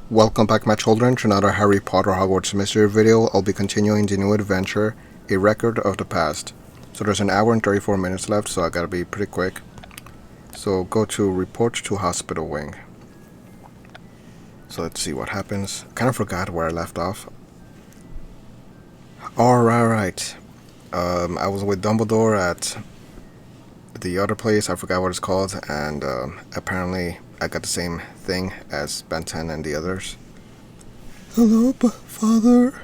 Welcome back, my children, to another Harry Potter Hogwarts mystery video. I'll be continuing the new adventure, A Record of the Past. So there's an hour and 34 minutes left, so I gotta be pretty quick. So go to Report to Hospital Wing. So let's see what happens. Kind of forgot where I left off. Alright. I was with Dumbledore at the other place, I forgot what it's called, and apparently I got the same thing as Ben 10 and the others. Hello, Father.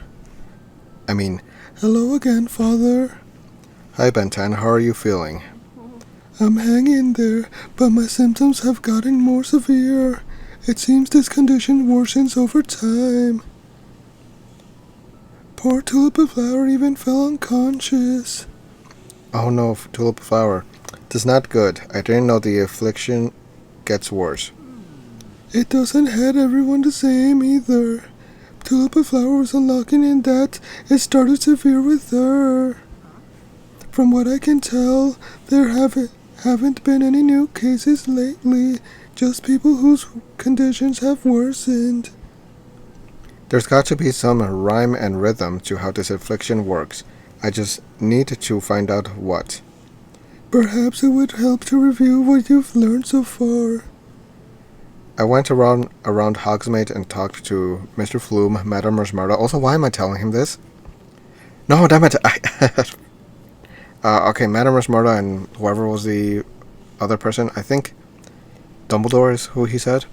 Hello again, Father. Hi, Ben 10, how are you feeling? I'm hanging there, but my symptoms have gotten more severe. It seems this condition worsens over time. Poor Tulip Flower even fell unconscious. Oh no, Tulip Flower. That's not good. I didn't know the affliction gets worse. It doesn't hit everyone the same either. Tulip Flower was unlucky in that it started severe with her. From what I can tell, there haven't been any new cases lately, just people whose conditions have worsened. There's got to be some rhyme and rhythm to how this affliction works. I just need to find out what. Perhaps it would help to review what you've learned so far. I went around Hogsmeade and talked to Mr. Flume, Madame Rosmerta. Also, why am I telling him this? No, damn it! Okay, Madame Rosmerta and whoever was the other person. I think Dumbledore is who he said.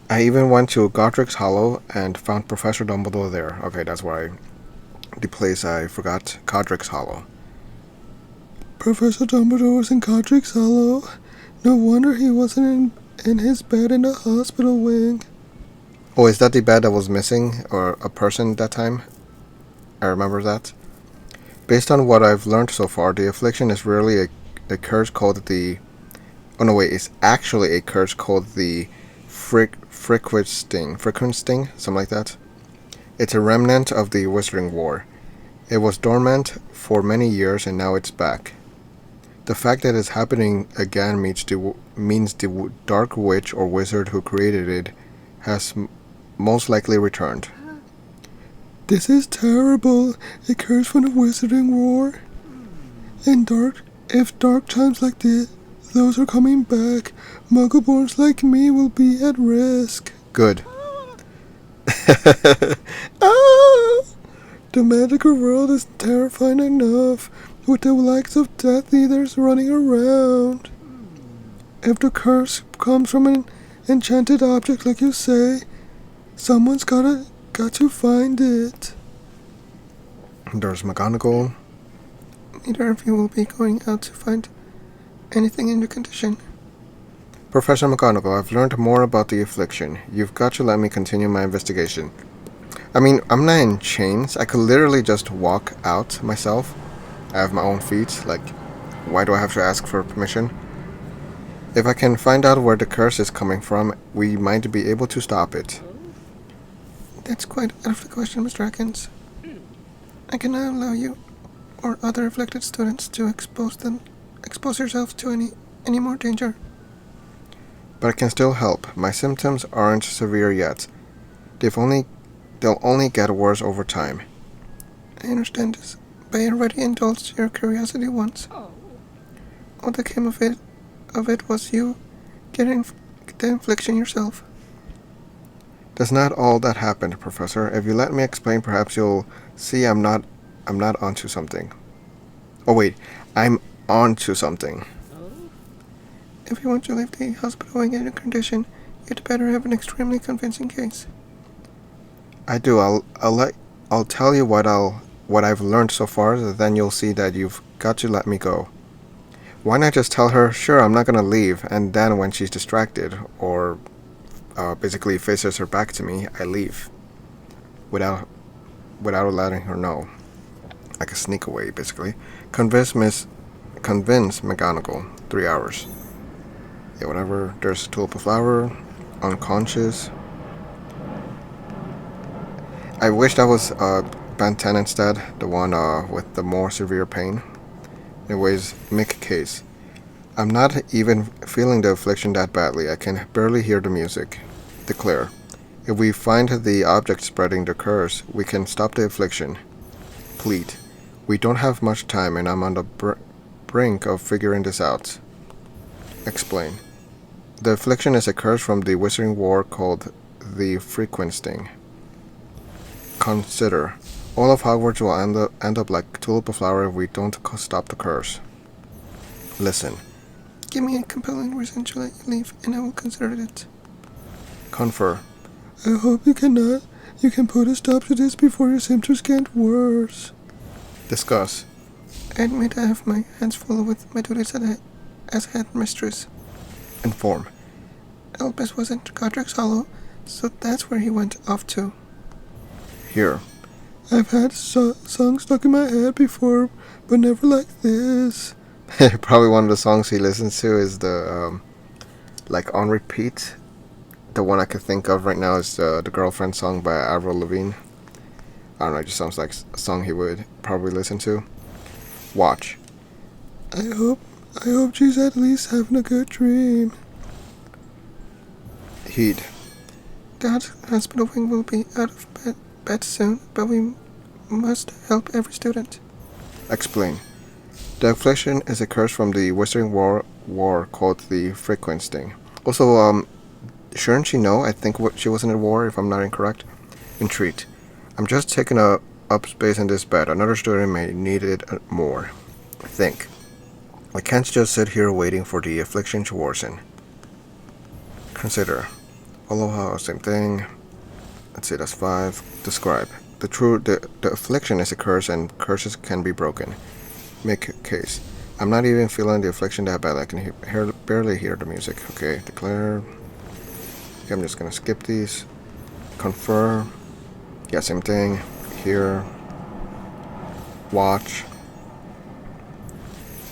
I even went to Godric's Hollow and found Professor Dumbledore there. Okay, that's why the place I forgot, Godric's Hollow. Professor Dumbledore was in Godric's Hollow. No wonder he wasn't in his bed in the hospital wing. Oh, is that the bed that was missing, or a person that time? I remember that. Based on what I've learned so far, the affliction is really a curse called the... Oh no, wait, it's actually a curse called the frequent sting, something like that. It's a remnant of the Wizarding War. It was dormant for many years and now it's back. The fact that it's happening again means the dark witch or wizard who created it has most likely returned. This is terrible. A curse from the Wizarding War. If dark times like those are coming back, Muggleborns like me will be at risk. Good. Ah! The magical world is terrifying enough, with the likes of Death Eaters running around. If the curse comes from an enchanted object like you say, someone's got to find it. There's McGonagall. Neither of you will be going out to find anything in your condition. Professor McGonagall, I've learned more about the affliction. You've got to let me continue my investigation. I mean, I'm not in chains. I could literally just walk out myself. I have my own feet. Like, why do I have to ask for permission? If I can find out where the curse is coming from, we might be able to stop it. That's quite out of the question, Mr. Atkins. I cannot allow you or other afflicted students to expose yourselves to any more danger. But I can still help. My symptoms aren't severe yet. They'll only get worse over time. I understand this, but I already indulged your curiosity once. All that came of it was you getting the infliction yourself. That's not all that happened, Professor. If you let me explain, perhaps you'll see I'm not onto something. Oh wait, I'm onto something. If you want to leave the hospital in any condition, you'd better have an extremely convincing case. I do. I'll tell you what I've learned so far. Then you'll see that you've got to let me go. Why not just tell her, sure, I'm not gonna leave, and then when she's distracted or basically faces her back to me, I leave without letting her know, like a sneak away, basically. Convince McGonagall. 3 hours. Yeah, whatever. There's Tulip Flower, unconscious. I wish that was Ben 10 instead, the one with the more severe pain. Anyways, make case. I'm not even feeling the affliction that badly. I can barely hear the music. Declare. If we find the object spreading the curse, we can stop the affliction. Plead. We don't have much time and I'm on the brink of figuring this out. Explain. The affliction is a curse from the Wizarding War called the Frequent Sting. Consider. All of Hogwarts will end up like tulip flower if we don't stop the curse. Listen. Give me a compelling reason to let you leave, and I will consider it. Confer. I hope you can put a stop to this before your symptoms get worse. Discuss. I admit I have my hands full with my duties as headmistress. Inform. Albus was in Godric's Hollow, so that's where he went off to. Here. I've had songs stuck in my head before, but never like this. Probably one of the songs he listens to is the, like on repeat. The one I can think of right now is the Girlfriend song by Avril Lavigne. I don't know, it just sounds like a song he would probably listen to. Watch. I hope she's at least having a good dream. Heed. That hospital wing will be out of bed soon, but we must help every student. Explain. The affliction is a curse from the Wizarding War called the Frequent Sting. Also, shouldn't she know? I think she was in a war, if I'm not incorrect. Entreat. I'm just taking up space in this bed. Another student may need it more. Think. I can't just sit here waiting for the affliction to worsen. Consider. Aloha, same thing. Let's see, that's 5. Describe. The affliction is a curse and curses can be broken. Make a case. I'm not even feeling the affliction that bad. I can barely hear the music. Okay, declare. Okay, I'm just gonna skip these. Confer. Yeah, same thing. Here. Watch.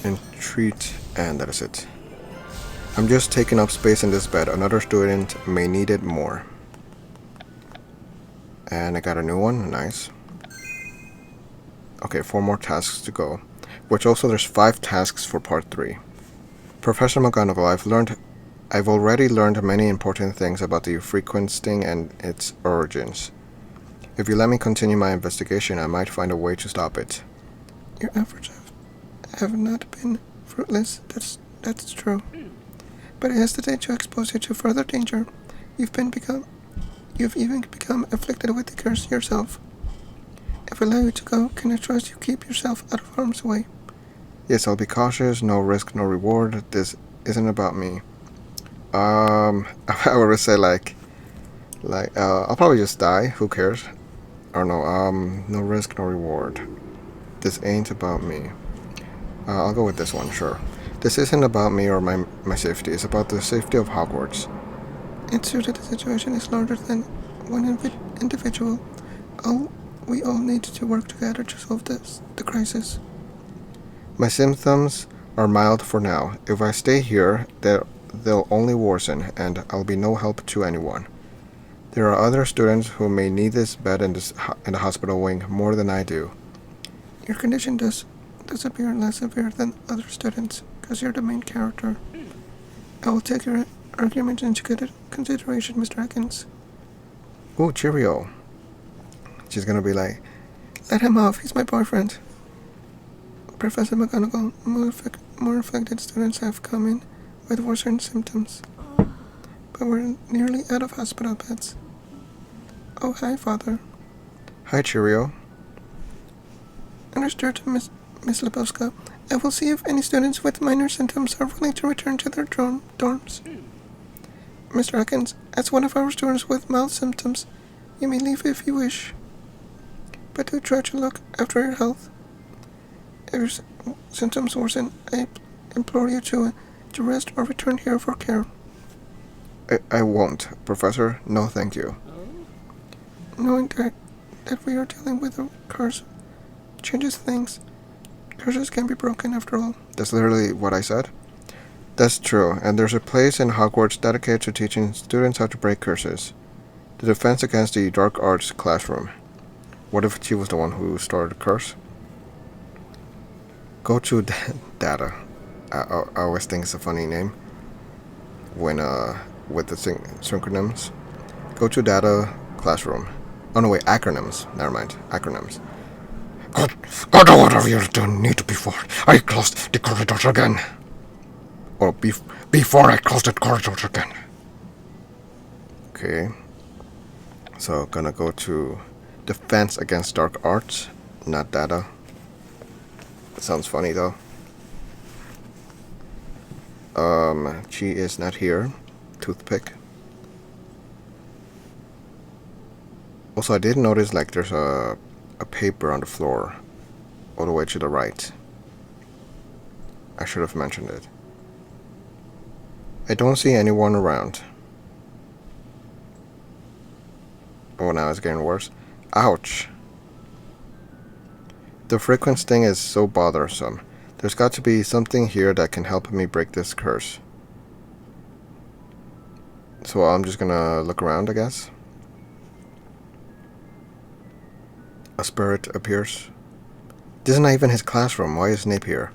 Entreat. And that is it. I'm just taking up space in this bed. Another student may need it more. And I got a new one. Nice. Okay, 4 more tasks to go. Which also there's 5 tasks for part 3. Professor McGonagall, I've already learned many important things about the frequent sting and its origins. If you let me continue my investigation, I might find a way to stop it. Your efforts have not been fruitless, that's true. But I hesitate to expose you to further danger. You've even become afflicted with the curse yourself. If I allow you to go, can I trust you keep yourself out of harm's way? Yes, I'll be cautious. No risk, no reward. This isn't about me. I would say I'll probably just die. Who cares? Or no risk, no reward. This ain't about me. I'll go with this one, sure. This isn't about me or my safety. It's about the safety of Hogwarts. It's true that the situation is larger than one individual. We all need to work together to solve the crisis. My symptoms are mild for now. If I stay here, they'll only worsen, and I'll be no help to anyone. There are other students who may need this bed in the hospital wing more than I do. Your condition does appear less severe than other students, because you're the main character. I will take your argument into consideration, Mr. Atkins. Ooh, cheerio. She's gonna be like, let him off, he's my boyfriend. Professor McGonagall, more affected students have come in with worsened symptoms. But we're nearly out of hospital beds. Oh, hi, Father. Hi, cheerio. Understood, Miss Lebowska. I will see if any students with minor symptoms are willing to return to their dorms. Mr. Atkins, as one of our students with mild symptoms, you may leave if you wish. But do try to look after your health. If your symptoms worsen, I implore you to rest or return here for care. I won't, Professor. No, thank you. Knowing that we are dealing with a curse changes things. Curses can be broken after all. That's literally what I said. That's true, and there's a place in Hogwarts dedicated to teaching students how to break curses. The Defense Against the Dark Arts classroom. What if she was the one who started the curse? Go to data. I always think it's a funny name when with the synchronyms. Go to data classroom. Oh no, wait, acronyms. Never mind, acronyms. God, what have you done need before I closed the corridors again? Or before I closed the corridors again. Okay. So, gonna go to defense against dark arts, not data. That sounds funny though. She is not here. Toothpick. Also, I did notice like there's a paper on the floor all the way to the right. I should have mentioned it. I don't see anyone around. Oh, now it's getting worse. Ouch. The frequent sting is so bothersome. There's got to be something here that can help me break this curse. So I'm just gonna look around, I guess. A spirit appears. This is not even his classroom. Why is Snape here?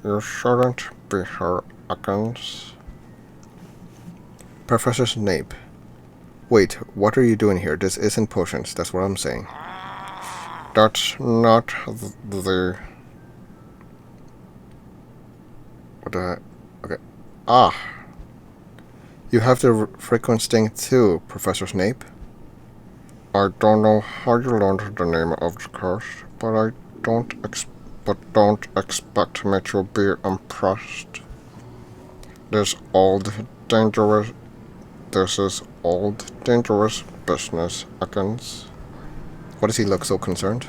You shouldn't be here, Akins. Professor Snape. Wait, what are you doing here? This isn't potions, that's what I'm saying. That's not the... What the heck? Okay. Ah! You have the frequent sting too, Professor Snape. I don't know how you learned the name of the curse, but don't expect me to be impressed. This is old dangerous business, Akins. Why does he look so concerned?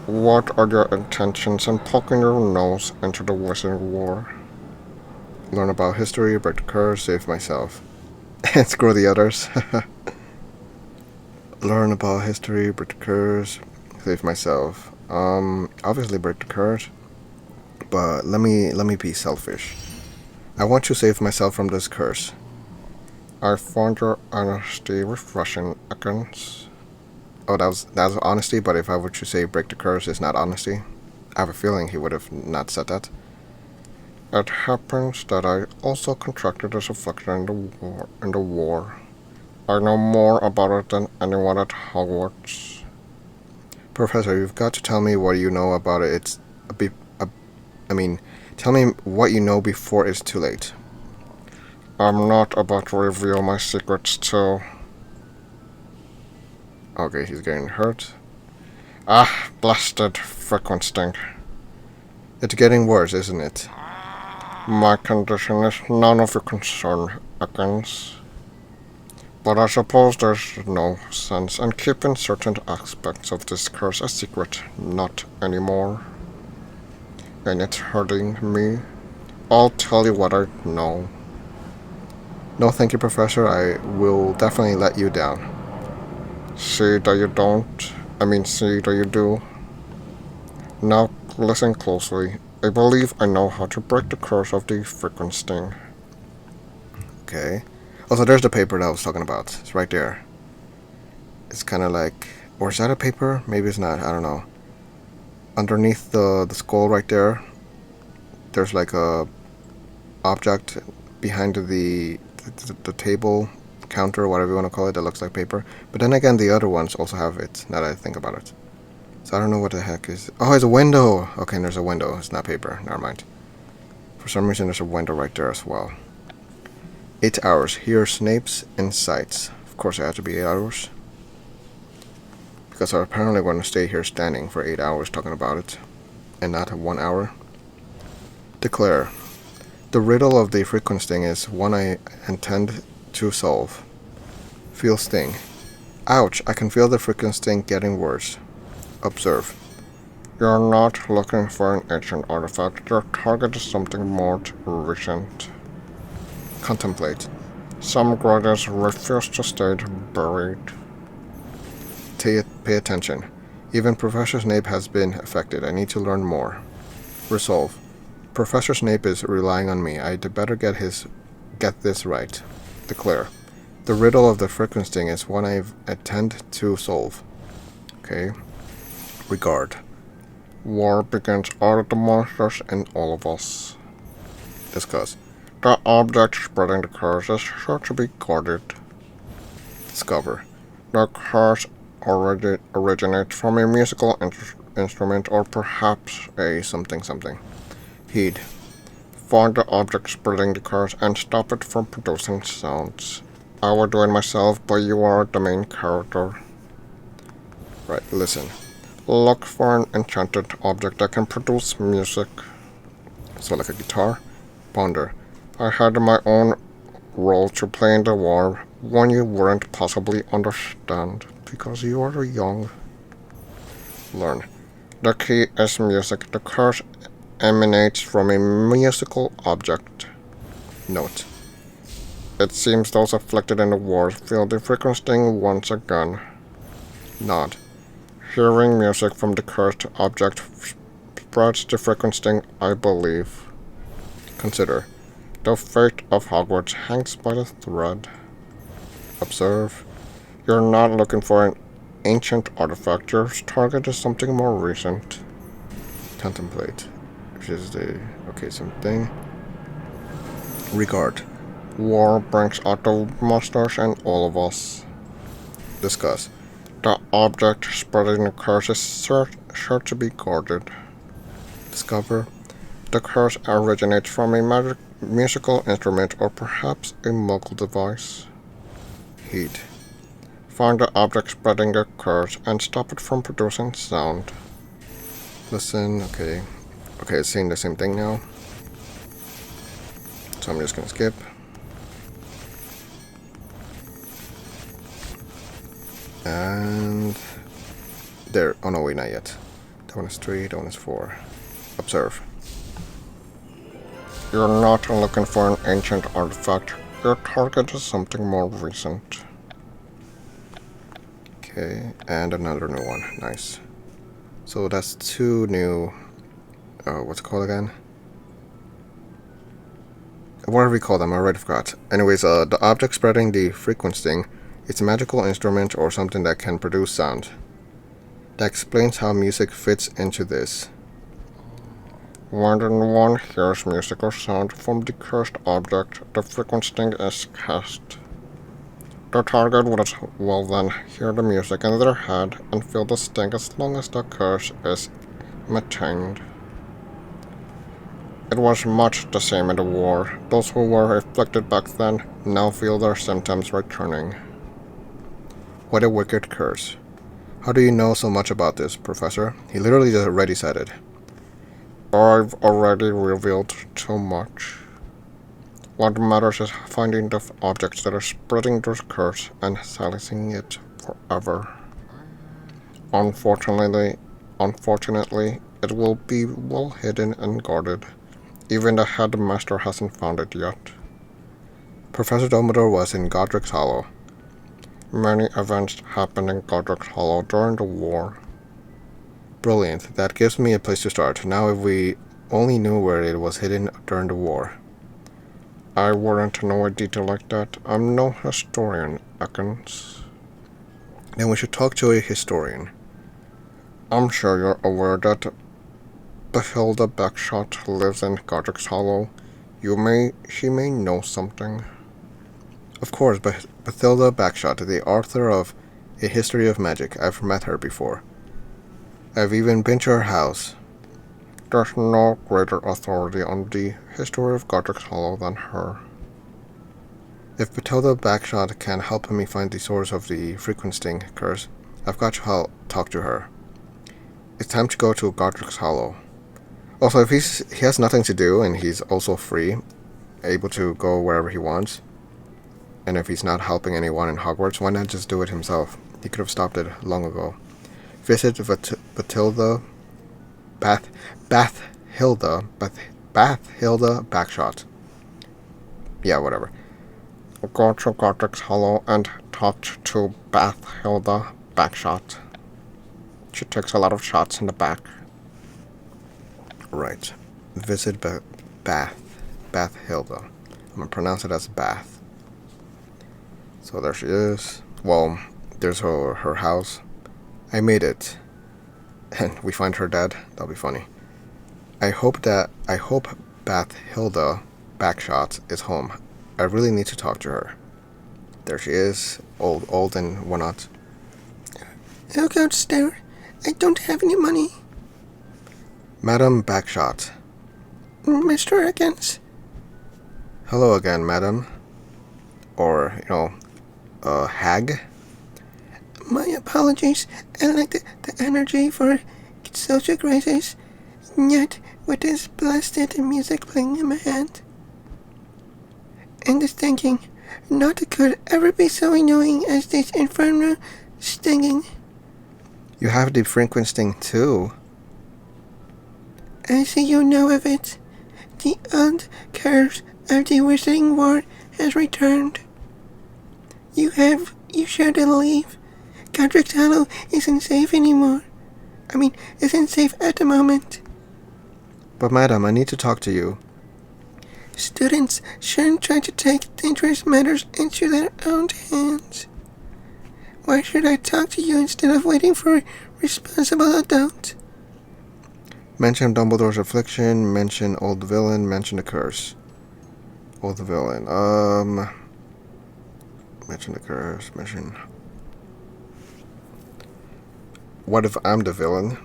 What are your intentions in poking your nose into the Wizarding War? Learn about history, break the curse, save myself. And screw the others. Learn about history, break the curse, save myself. Obviously break the curse. But let me be selfish. I want to save myself from this curse. I found your honesty refreshing, Akins. Oh, that was honesty, but if I were to say break the curse is not honesty, I have a feeling he would have not said that. It happens that I also contracted this affliction in the war. I know more about it than anyone at Hogwarts. Professor, you've got to tell me what you know about it. Tell me what you know before it's too late. I'm not about to reveal my secrets till... Okay, he's getting hurt. Ah, blasted frequent sting. It's getting worse, isn't it? My condition is none of your concern, Akins. But I suppose there's no sense in keeping certain aspects of this curse a secret. Not anymore. And it's hurting me. I'll tell you what I know. No, thank you, Professor. I will definitely let you down. See that you don't. See that you do. Now, listen closely. I believe I know how to break the curse of the frequent sting. Okay. Also, there's the paper that I was talking about. It's right there. It's kind of like... Or is that a paper? Maybe it's not. I don't know. Underneath the skull right there, there's like a object behind the table, counter, whatever you want to call it, that looks like paper. But then again, the other ones also have it, now that I think about it. So I don't know what the heck is... Oh, it's a window! Okay, there's a window. It's not paper. Never mind. For some reason, there's a window right there as well. 8 hours. Here are Snape's insights. Of course, it had to be 8 hours. Because I'm apparently going to stay here standing for 8 hours talking about it. And not 1 hour. Declare. The riddle of the frequent sting is one I intend to solve. Feel sting. Ouch, I can feel the frequent sting getting worse. Observe. You're not looking for an ancient artifact. Your target is something more recent. Contemplate. Some grudges refuse to stay buried. Pay attention. Even Professor Snape has been affected. I need to learn more. Resolve. Professor Snape is relying on me. I'd better get this right. Declare. The riddle of the frequent sting is one I intend to solve. Okay. Regard. War begins out of the monsters in all of us. Discuss. The object spreading the curse is sure to be guarded. Discover. The curse originates from a musical instrument or perhaps a something something. Heed. Find the object spreading the curse and stop it from producing sounds. I will do it myself, but you are the main character. Right, listen. Look for an enchanted object that can produce music. So like a guitar. Ponder. I had my own role to play in the war, one you wouldn't possibly understand, because you are young. Learn. The key is music. The curse emanates from a musical object. Note. It seems those afflicted in the war feel the frequency sting once again. Nod. Hearing music from the cursed object spreads the frequency sting, I believe. Consider. The fate of Hogwarts hangs by the thread. Observe. You're not looking for an ancient artifact. Your target is something more recent. Contemplate. Which is the... okay, same thing. Regard. War brings out the monsters and all of us. Discuss. The object spreading the curse is sure to be guarded. Discover. The curse originates from a musical instrument or perhaps a muggle device. Heed. Find the object spreading the curse and stop it from producing sound. Listen, okay. Okay, it's saying the same thing now. So I'm just gonna skip. And... there. Oh no, wait, not yet. That one is 3, that one is 4. Observe. You're not looking for an ancient artifact. Your target is something more recent. Okay, and another new one. Nice. So that's 2 new... what's it called again? What do we call them? I already forgot. Anyways, the object spreading the frequency sting, it's a magical instrument or something that can produce sound. That explains how music fits into this. When one hears music or sound from the cursed object, the frequency sting is cast. The target will then hear the music in their head and feel the sting as long as the curse is maintained. It was much the same in the war. Those who were afflicted back then now feel their symptoms returning. What a wicked curse. How do you know so much about this, Professor? He literally just already said it. I've already revealed too much. What matters is finding the objects that are spreading this curse and silencing it forever. Unfortunately, it will be well hidden and guarded. Even the headmaster hasn't found it yet. Professor Dumbledore was in Godric's Hollow. Many events happened in Godric's Hollow during the war. Brilliant. That gives me a place to start. Now if we only knew where it was hidden during the war. I wouldn't know a detail like that. I'm no historian, Ekans. Then we should talk to a historian. I'm sure you're aware that Bathilda Bagshot lives in Godric's Hollow. She may know something. Of course, Bathilda Bagshot, the author of A History of Magic. I've met her before. I've even been to her house. There's no greater authority on the history of Godric's Hollow than her. If Bathilda Bagshot can help me find the source of the frequency sting curse, I've got to talk to her. It's time to go to Godric's Hollow. Also, if he has nothing to do and he's also free, able to go wherever he wants, and if he's not helping anyone in Hogwarts, why not just do it himself? He could have stopped it long ago. Visit Bathilda Bagshot. Yeah, whatever. Go to Godric's Hollow and talk to Bathilda Bagshot. She takes a lot of shots in the back. Right. Visit Bathilda. I'm gonna pronounce it as Bath. So there she is. Well, there's her house. I made it. And we find her dead. That'll be funny. I hope Bathilda Backshot is home. I really need to talk to her. There she is, old and whatnot. I'll go downstairs. I don't have any money. Madam Backshot. Mr. Higgins. Hello again, madam. Or, hag. My apologies. I lack the energy for social graces. Yet, with this blasted music playing in my hand, and this thinking, not could ever be so annoying as this infernal stinging. You have the frequent sting too. I see you know of it. The old curse of the Wizarding War has returned. You should leave. Godric's Hollow isn't safe anymore. Isn't safe at the moment. But madam, I need to talk to you. Students shouldn't try to take dangerous matters into their own hands. Why should I talk to you instead of waiting for a responsible adult? Mention Dumbledore's affliction, mention old villain, mention the curse. Old villain, mention the curse, mention... What if I'm the villain?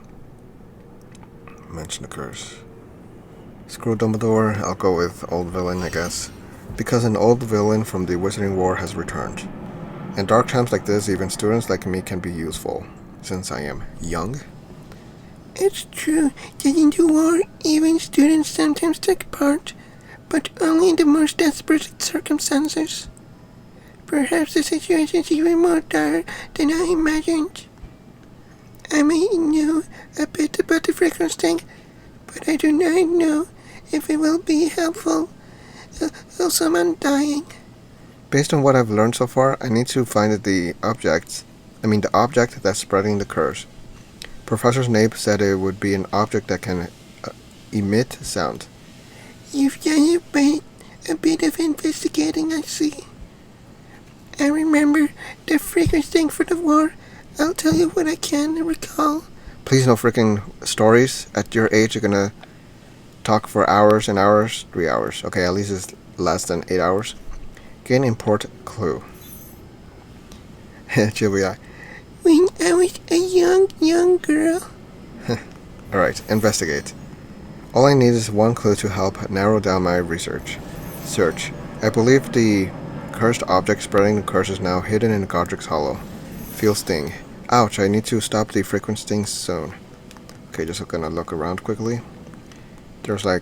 Mention the curse. Screw Dumbledore, I'll go with old villain, I guess. Because an old villain from the Wizarding War has returned. In dark times like this, even students like me can be useful, since I am young. It's true that in the war, even students sometimes take part, but only in the most desperate circumstances. Perhaps the situation is even more dire than I imagined. I may know a bit about the frequent sting, but I do not know if it will be helpful of someone dying. Based on what I've learned so far, I need to find the object that's spreading the curse. Professor Snape said it would be an object that can emit sound. You've done a bit of investigating, I see. I remember the frequent sting for the war. I'll tell you what I can recall. Please no freaking stories. At your age, you're gonna talk for hours and hours. 3 hours. Okay, at least it's less than 8 hours. Gain import clue. Julia. When I was a young girl. Alright, investigate. All I need is one clue to help narrow down my research. Search. I believe the cursed object spreading the curse is now hidden in Godric's Hollow. Feel sting. Ouch, I need to stop the frequent sting soon. Okay, just gonna look around quickly. There's I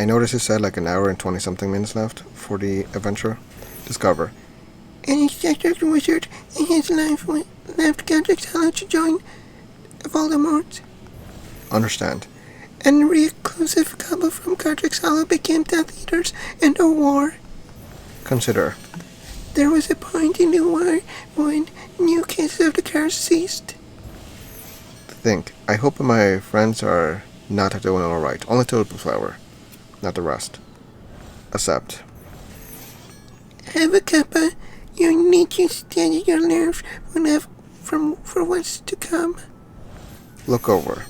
noticed it said an hour and 20 something minutes left for the adventure. Discover. An eccentric wizard in his life left Godric's Hollow to join Voldemort. Understand. And a reclusive couple from Godric's Hollow became the leaders in the war. Consider. There was a point in the war when new cases of the curse ceased. Think. I hope my friends are not doing alright. Only Tulip Flower. Not the rest. Accept. Have a cuppa. You need to steady your nerves for what's to come. Look over.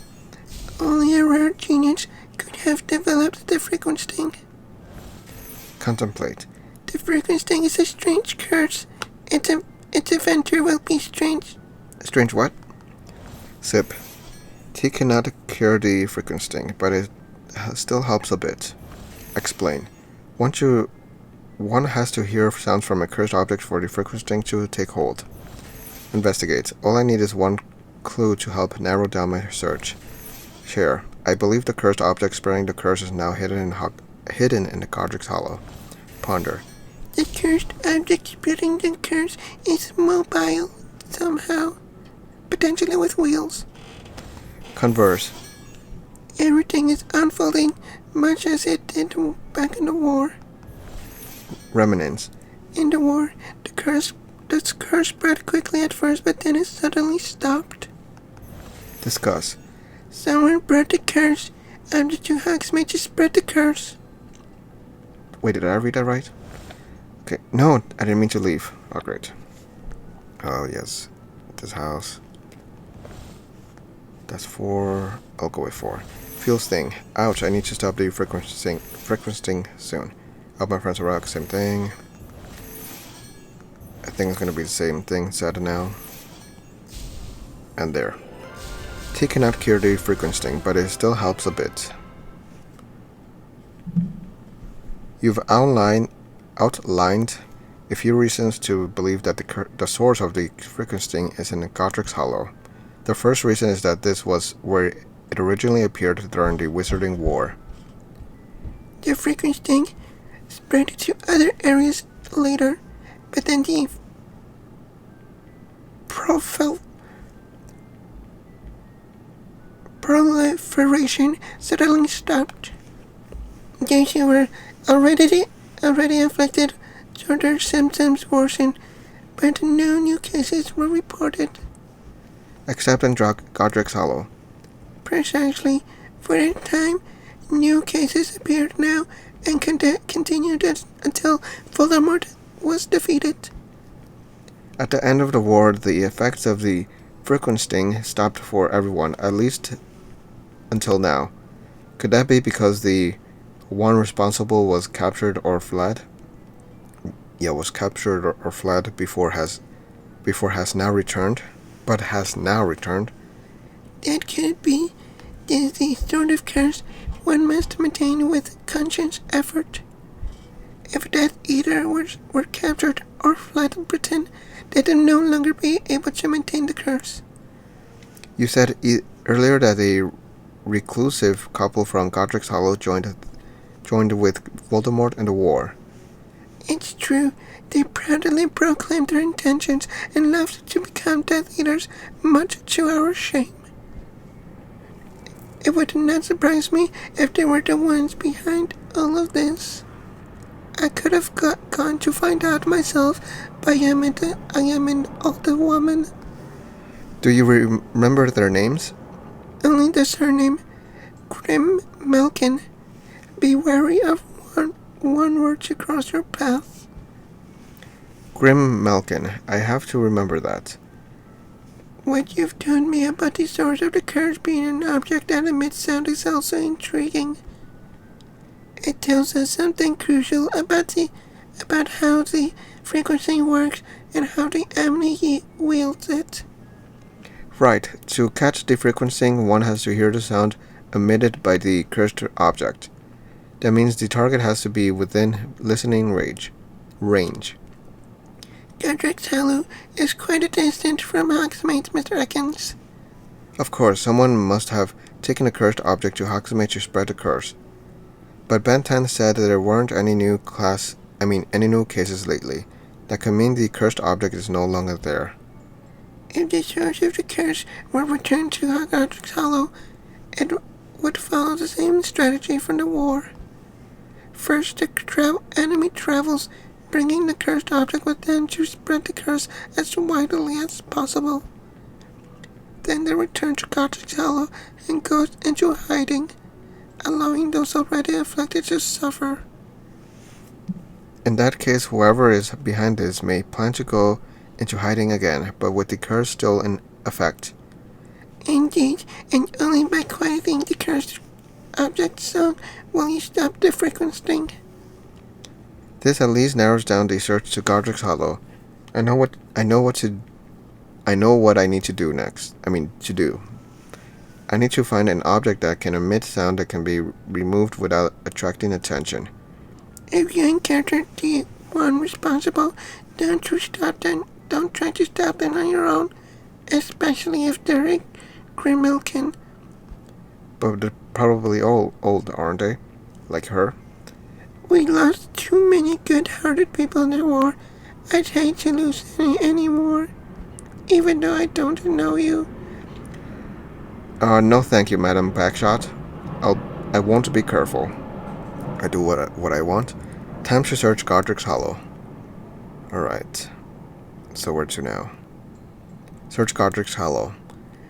Only a rare genius could have developed the frequent sting. Contemplate. The frequent sting is a strange curse. Its inventor will be strange. Strange what? Sip. Tea cannot cure the frequent sting, but it still helps a bit. Explain. One has to hear sounds from a cursed object for the frequent sting to take hold. Investigate. All I need is one clue to help narrow down my search. Share. I believe the cursed object spreading the curse is now hidden in the Godric's Hollow. Ponder. The cursed object spreading the curse is mobile somehow, potentially with wheels. Converse. Everything is unfolding much as it did back in the war. Remnants. In the war, the curse spread quickly at first, but then it suddenly stopped. Discuss. Someone brought the curse, and the two Hogsmeade to spread the curse. Wait, did I read that right? Okay, no, I didn't mean to leave. Oh, great. Oh, yes. This house. That's 4. I'll go with 4. Feel sting. Ouch, I need to stop the frequent sting soon. Up my friends a rock, same thing. I think it's gonna be the same thing said now. And there. Tea cannot cure the frequent sting, but it still helps a bit. You've outlined a few reasons to believe that the source of the frequent sting is in Godric's Hollow. The first reason is that this was where it originally appeared during the Wizarding War. The frequent sting spread to other areas later, but then the proliferation suddenly stopped. Those who were already afflicted saw their symptoms worsen, but no new cases were reported. Except in Godric's Hollow. Precisely. For a time, new cases appeared now and continued until Voldemort was defeated. At the end of the war, the effects of the frequent sting stopped for everyone, at least until now. Could that be because the one responsible was captured or fled? Yeah, was captured or fled before has now returned? But has now returned? That could be. This is the sort of curse one must maintain with conscious effort. If Death Eaters were captured or fled in Britain, they would no longer be able to maintain the curse. You said earlier that a reclusive couple from Godric's Hollow joined with Voldemort in the war. It's true. They proudly proclaimed their intentions and left to become Death Eaters, much to our shame. It would not surprise me if they were the ones behind all of this. I could have gone to find out myself, but I am an older woman. Do you remember their names? Only the surname, Grim Malkin. Be wary of one word to cross your path. Grim Malkin. I have to remember that. What you've told me about the source of the curse being an object that emits sound is also intriguing. It tells us something crucial about how the frequency works and how the enemy wields it. Right. To catch the frequency, one has to hear the sound emitted by the cursed object. That means the target has to be within listening range. Godric's Hollow is quite a distance from Hogsmeade, Mr. Ekins. Of course, someone must have taken a cursed object to Hogsmeade to spread the curse. But Ben 10 said that there weren't any new cases lately. That could mean the cursed object is no longer there. If the source of the curse were returned to Godric's Hollow, it would follow the same strategy from the war. First, the enemy travels, bringing the cursed object with them to spread the curse as widely as possible. Then they return to Godric's Hollow and goes into hiding, allowing those already afflicted to suffer. In that case, whoever is behind this may plan to go into hiding again, but with the curse still in effect. Indeed, and only by quieting the cursed object's song will you stop the frequent sting. This at least narrows down the search to Godric's Hollow. I know what I need to do next. I need to find an object that can emit sound that can be removed without attracting attention. If you encounter the one responsible, don't try to stop them on your own, especially if they're a Grimmelkin. But they're probably all old, aren't they? Like her? We lost too many good-hearted people in the war. I'd hate to lose any more, even though I don't know you. No thank you, Madam Backshot. I won't be careful. I do what I want. Time to search Godric's Hollow. Alright. So where to now? Search Godric's Hollow.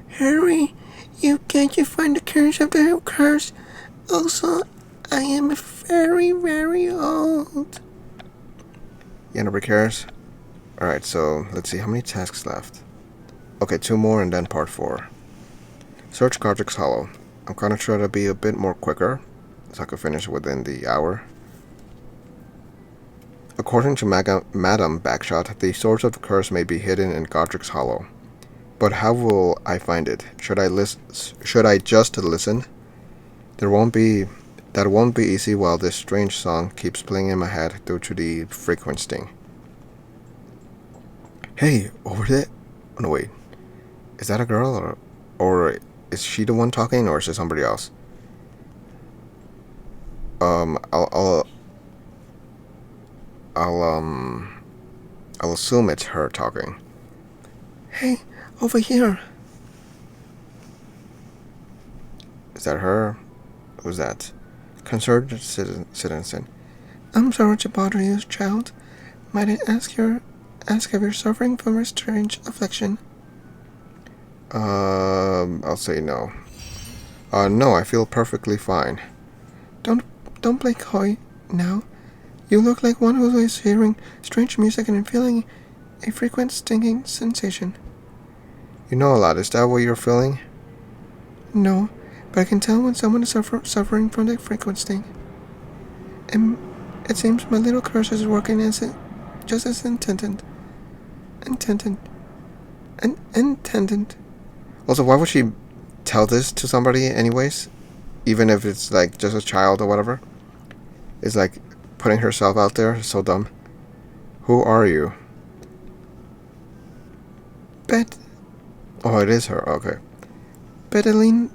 Hurry! You've got to find the curse of the curse. Also, I am very, very old. Yeah, nobody cares? Alright, so let's see how many tasks left. Okay, 2 more and then part 4. Search Godric's Hollow. I'm gonna try to be a bit more quicker, so I can finish within the hour. According to Madame Backshot, the source of the curse may be hidden in Godric's Hollow. But how will I find it? Should I just listen? That won't be easy while this strange song keeps playing in my head due to the frequent sting. Hey, over there. Oh, no, wait. Is that a girl or is she the one talking or is it somebody else? I'll assume it's her talking. Hey, over here. Is that her? Who's that? Concerned citizen. I'm sorry to bother you, child. Might I ask if you're suffering from a strange affliction? I'll say no. No, I feel perfectly fine. Don't play coy now. You look like one who is hearing strange music and feeling a frequent stinging sensation. You know a lot. Is that what you're feeling? No, but I can tell when someone is suffering from the frequent sting. And it seems my little curse is working just as intended. Also, why would she tell this to somebody anyways? Even if it's like just a child or whatever? It's like putting herself out there. It's so dumb. Who are you? Oh, it is her. Okay. Bedelia.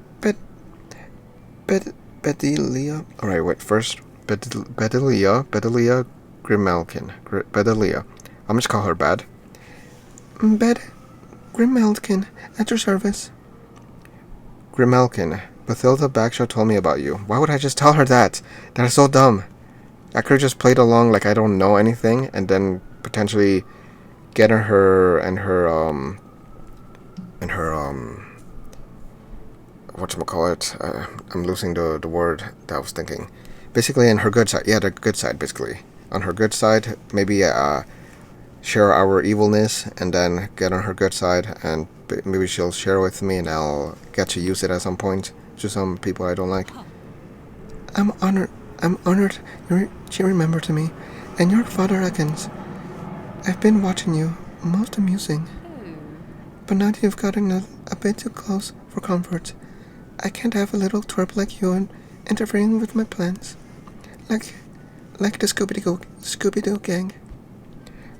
Alright, wait. First, Bedelia Grimalkin. Bedelia. I'm just call her Bad. Grimalkin, at your service. Grimalkin. Bathilda Backshot told me about you. Why would I just tell her that? That is so dumb. I could have just played along like I don't know anything and then potentially get her whatchamacallit? I'm losing the word that I was thinking. Basically, in her good side. Yeah, the good side, basically. On her good side, maybe share our evilness and then get on her good side, and maybe she'll share with me and I'll get to use it at some point to some people I don't like. I'm honored she remembered me, and your father reckons. I've been watching you, most amusing. But now that you've gotten a bit too close for comfort, I can't have a little twerp like you interfering with my plans. Like the Scooby-Doo gang.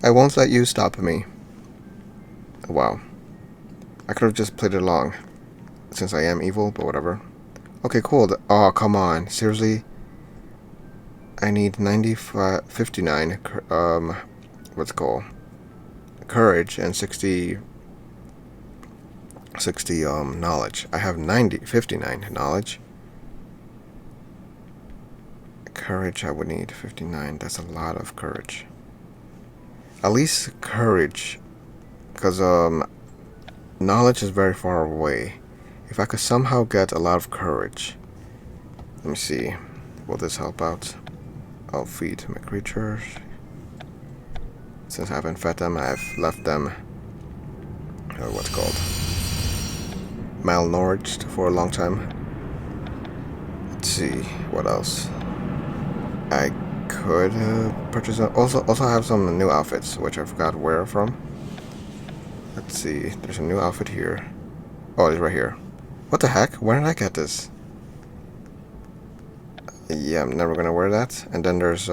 I won't let you stop me. Wow. I could have just played it along, since I am evil, but whatever. Okay, cool. Oh, come on. Seriously? I need 59, what's it called? Courage, and 60 knowledge. I have 59 knowledge. Courage, I would need 59. That's a lot of courage. At least courage, because knowledge is very far away. If I could somehow get a lot of courage. Let me see. Will this help out? I'll feed my creatures. Since I haven't fed them, I've left them what's called malnourished for a long time. Let's see what else. I could purchase also have some new outfits, which I forgot where from. Let's see. There's a new outfit here. Oh, it's right here. What the heck? Where did I get this? Yeah, I'm never gonna wear that. And then there's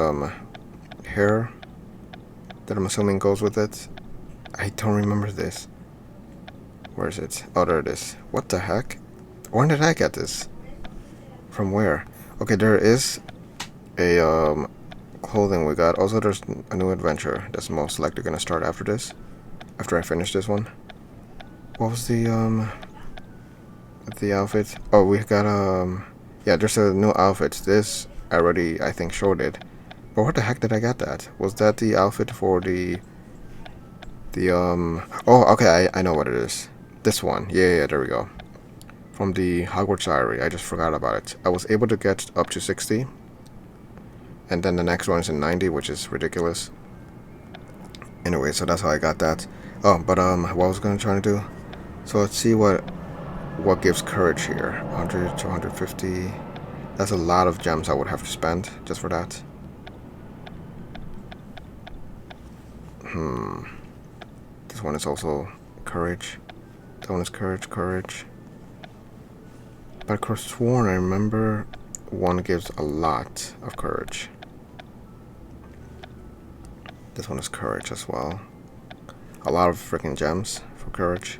hair that I'm assuming goes with it. I don't remember this. Where is it? Oh, there it is. What the heck? When did I get this? From where? Okay, there is a clothing we got. Also, there's a new adventure that's most likely gonna start after this. After I finish this one. What was the outfit? Oh, we got yeah, there's a new outfit. This I already, I think, showed it. But where the heck did I get that? Was that the outfit for the oh, okay, I know what it is. This one. Yeah, there we go. From the Hogwarts Diary. I just forgot about it. I was able to get up to 60. And then the next one is in 90, which is ridiculous. Anyway, so that's how I got that. Oh, but what I was gonna try to do. So let's see what gives courage here. 100 to 150. That's a lot of gems I would have to spend just for that. This one is also courage. That one is courage. But I could have sworn I remember one gives a lot of courage. This one is courage as well. A lot of freaking gems for courage.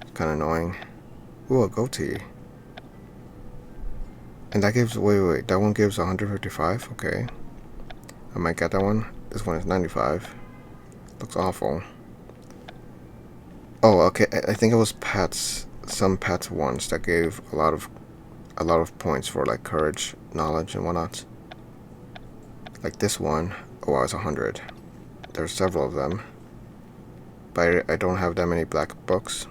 It's kind of annoying. Ooh, a goatee. And that gives, wait, that one gives 155? Okay. I might get that one. This one is 95. Looks awful. Oh, okay, I think it was pets. Some pets ones that gave a lot of points for like courage, knowledge, and whatnot. Like this one, oh wow, it's 100. There's several of them, but I don't have that many black books.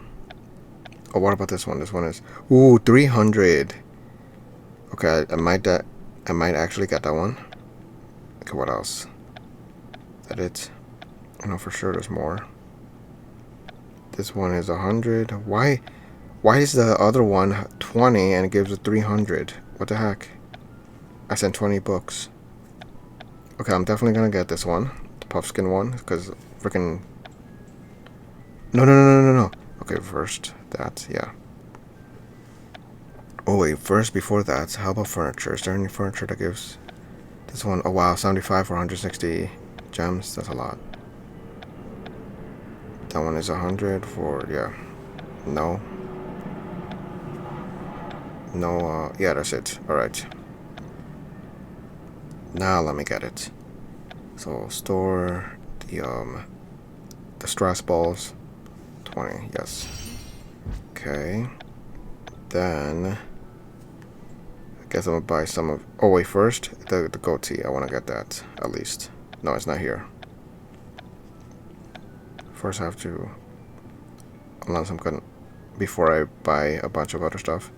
Oh, what about this one? This one is 300. Okay, I might actually get that one. Okay, what else? Is that it? I know for sure there's more. This one is 100. Why is the other one 20 and it gives a 300? What the heck? I sent 20 books. Okay, I'm definitely gonna get this one, the puffskin one, because freaking. No. Okay, first that, yeah. Oh wait, first before that, how about furniture? Is there any furniture that gives this one? Oh wow, 75 for 160 gems. That's a lot. That one is 100 for, yeah. No, yeah, that's it. Alright. Now let me get it. So store the stress balls. 20, yes. Okay. Then I guess I'm gonna buy some of, oh wait, first the goatee. I wanna get that at least. No, it's not here. First I have to, unless I'm gonna, before I buy a bunch of other stuff.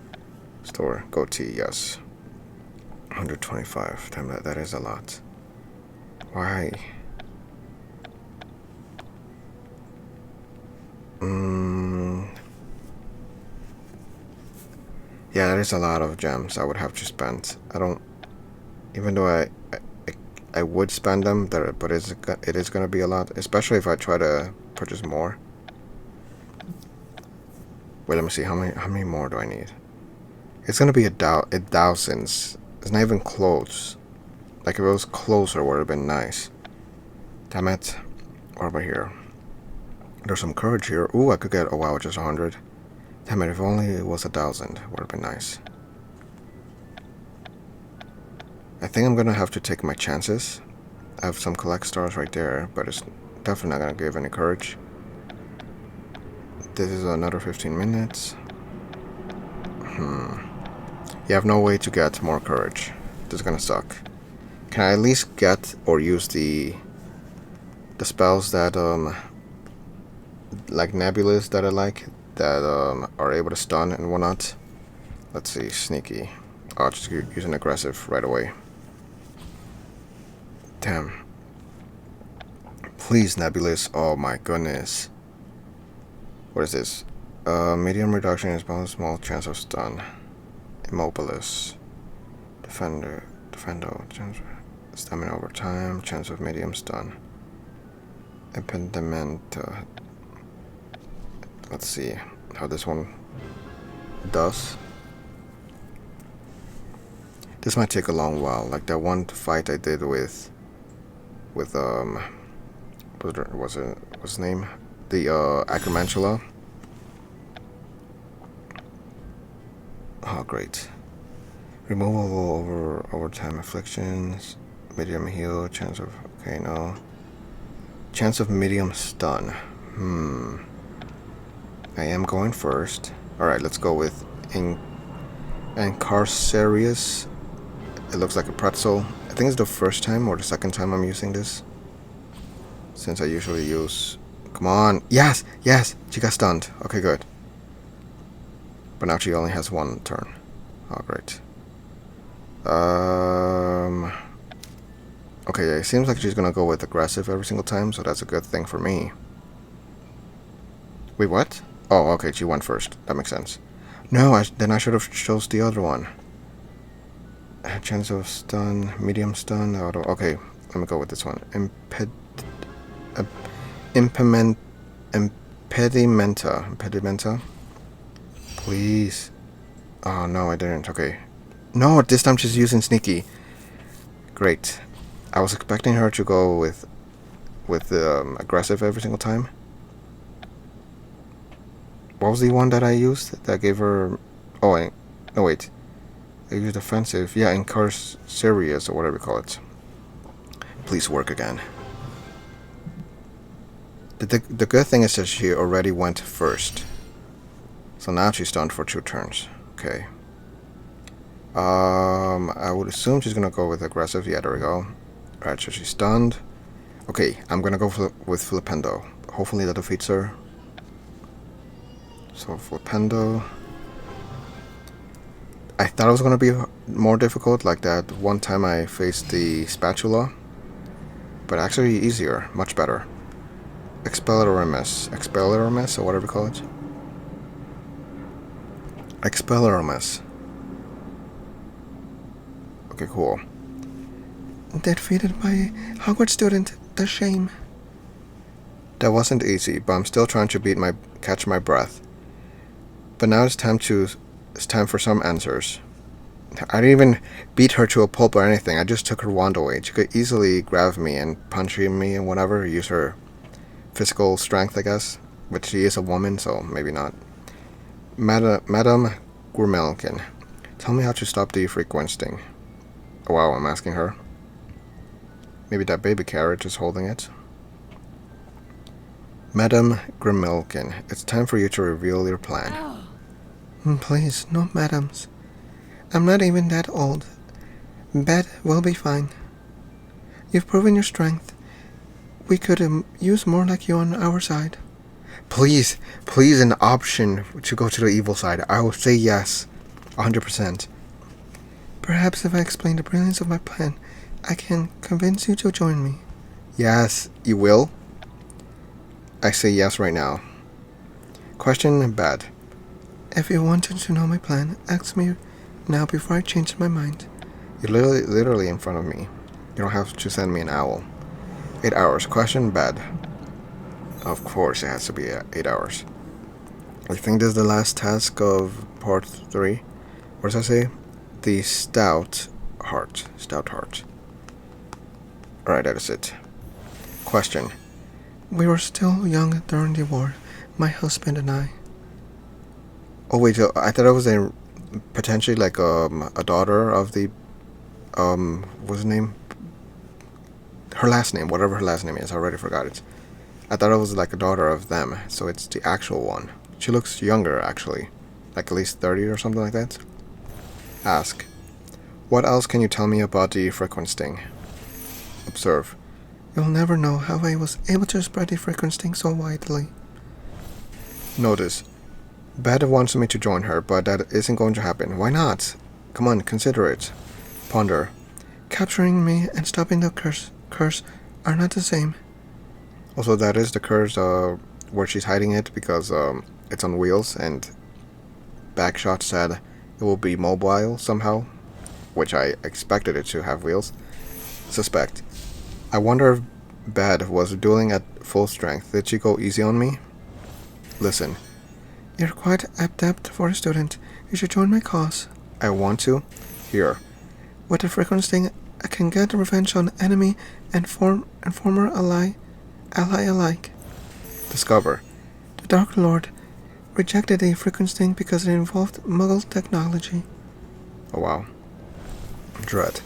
Store goatee, yes. 125. Damn, that is a lot. Why? Yeah, that is a lot of gems I would have to spend. I don't, even though I would spend them there, but it is gonna be a lot, especially if I try to purchase more. Wait, let me see, how many more do I need? It's gonna be thousands. It's not even close. Like if it was closer, would have been nice. Damn it. What about here? There's some courage here. Ooh, I could get, oh wow, just 100. Damn it, if only it was 1,000, would have been nice. I think I'm gonna have to take my chances. I have some collect stars right there, but it's definitely not gonna give any courage. This is another 15 minutes. You have no way to get more courage. This is gonna suck. Can I at least get or use the spells that like nebulous that I like, that are able to stun and whatnot? Let's see, sneaky. I'll just use an aggressive right away. Damn. Please, nebulous. Oh my goodness. What is this? Medium reduction is about a small chance of stun. Immobilis. Defender. Chance of stamina over time. Chance of medium stun. Impediment. Let's see how this one does. This might take a long while. Like that one fight I did with what's his name? The Acromantula. Oh great. Removal over time afflictions. Medium heal, chance of, okay, no. Chance of medium stun. I am going first. Alright, let's go with Incarcerius. It looks like a pretzel. I think it's the first time or the second time I'm using this, since I usually use, come on, yes, she got stunned. Okay, good. But now she only has one turn. Oh great. Okay, yeah, it seems like she's gonna go with aggressive every single time, so that's a good thing for me. Wait, what? Oh, okay, she went first. That makes sense. No, then I should have chose the other one. Chance of stun, medium stun, auto. Okay, let me go with this one. Implement, impedimenta. Please. Oh no, I didn't. Okay. No, this time she's using sneaky. Great. I was expecting her to go with aggressive every single time. What was the one that I used that gave her? Oh, no wait. I used offensive. Yeah, encourage serious or whatever you call it. Please work again. The good thing is that she already went first. So now she's stunned for 2 turns. Okay. I would assume she's gonna go with aggressive. Yeah, there we go. Alright, so she's stunned. Okay, I'm gonna go with Flipendo. Hopefully that defeats her. So Flipendo. I thought it was gonna be more difficult, like that one time I faced the spatula. But actually easier, much better. Expelliarmus, or whatever you call it. Expelliarmus. Okay, cool. Defeated by Hogwarts student, the shame. That wasn't easy, but I'm still trying to catch my breath. But now it's time for some answers. I didn't even beat her to a pulp or anything. I just took her wand away. She could easily grab me and punch me and whatever. Use her physical strength, I guess. But she is a woman, so maybe not. Madame Gurmelkin, tell me how to stop the frequenting. Oh, wow, I'm asking her. Maybe that baby carrot is holding it. Madame Grimmelkin, it's time for you to reveal your plan. Please, no madams. I'm not even that old. Bed will be fine. You've proven your strength. We could use more like you on our side. Please, an option to go to the evil side. I will say yes, 100%. Perhaps if I explain the brilliance of my plan, I can convince you to join me. Yes, you will? I say yes right now. Question bad. If you wanted to know my plan, ask me now before I change my mind. You're literally in front of me. You don't have to send me an owl. 8 hours. Question bad. Of course it has to be 8 hours. I think this is the last task of part 3. What does that say? The stout heart. Alright, that is it. Question. We were still young during the war, my husband and I. Oh wait, so I thought it was potentially like a daughter of the what's her name? Her last name, whatever her last name is, I already forgot it. I thought it was like a daughter of them, so it's the actual one. She looks younger actually, like at least 30 or something like that. Ask. What else can you tell me about the frequenting? Observe. You'll never know how I was able to spread the frequenting so widely. Notice. Bed wants me to join her, but that isn't going to happen. Why not? Come on, consider it. Ponder. Capturing me and stopping the curse are not the same. Also, that is the curse where she's hiding it because it's on wheels, and Backshot said it will be mobile somehow, which I expected it to have wheels. Suspect. I wonder if Bed was dueling at full strength. Did she go easy on me? Listen. You're quite adept for a student. You should join my cause. I want to. Here. With the frequenting, I can get revenge on enemy and former ally alike. Discover. The Dark Lord rejected the frequenting because it involved Muggle technology. Oh wow. Dread.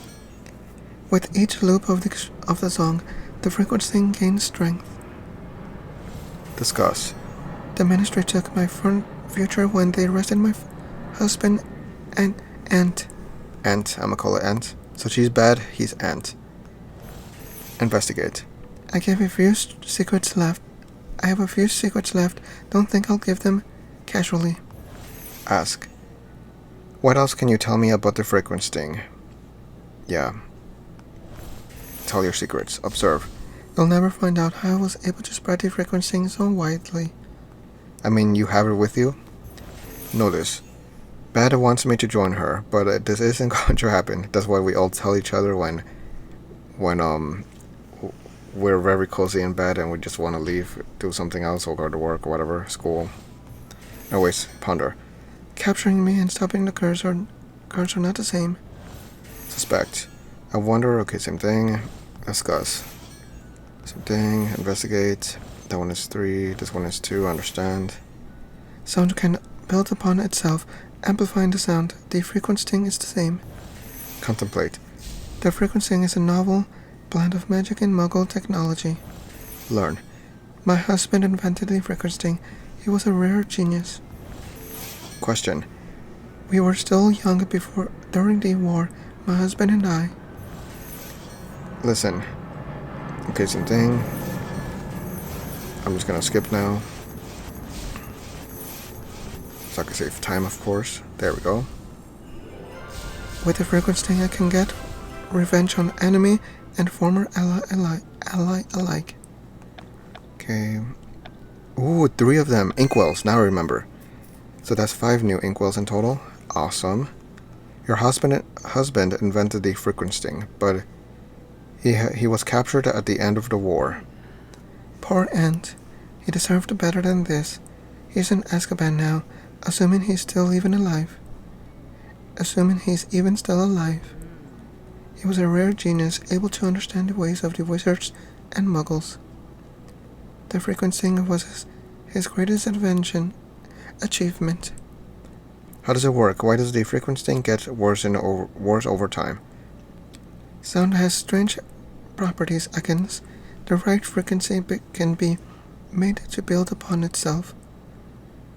With each loop of the song, the frequenting gains strength. Discuss. The ministry took my future when they arrested my husband and aunt. Aunt, I'ma call it Aunt. So she's bad, he's Aunt. Investigate. I have a few secrets left. Don't think I'll give them casually. Ask. What else can you tell me about the frequenting? Yeah. Tell your secrets. Observe. You'll never find out how I was able to spread the frequenting so widely. I mean, you have it with you? Notice. Bad wants me to join her, but this isn't going to happen. That's why we all tell each other when we're very cozy in bed and we just want to leave, do something else, or go to work or whatever, school. Anyways, ponder. Capturing me and stopping the curse are not the same. Suspect. I wonder. Okay, same thing. Discuss. Same thing. Investigate. That one is 3. This one is 2. Understand. Sound can build upon itself, amplifying the sound. The frequencing is the same. Contemplate. The frequencing is a novel blend of magic and muggle technology. Learn. My husband invented the frequencing. He was a rare genius. Question. We were still young during the war, my husband and I. Listen. Okay, same thing. I'm just gonna skip now. So I can save time, of course. There we go. With the frequencing, I can get revenge on enemy and former ally alike. Okay. Ooh, 3 of them. Inkwells, now I remember. So that's 5 new inkwells in total. Awesome. Your husband invented the frequencing, but he was captured at the end of the war. Poor Ant. He deserved better than this. He's in Azkaban now, assuming he's still even alive. He was a rare genius, able to understand the ways of the wizards and muggles. The frequencing was his greatest achievement. How does it work? Why does the frequencing get worse over time? Sound has strange properties against the right frequency can be made to build upon itself.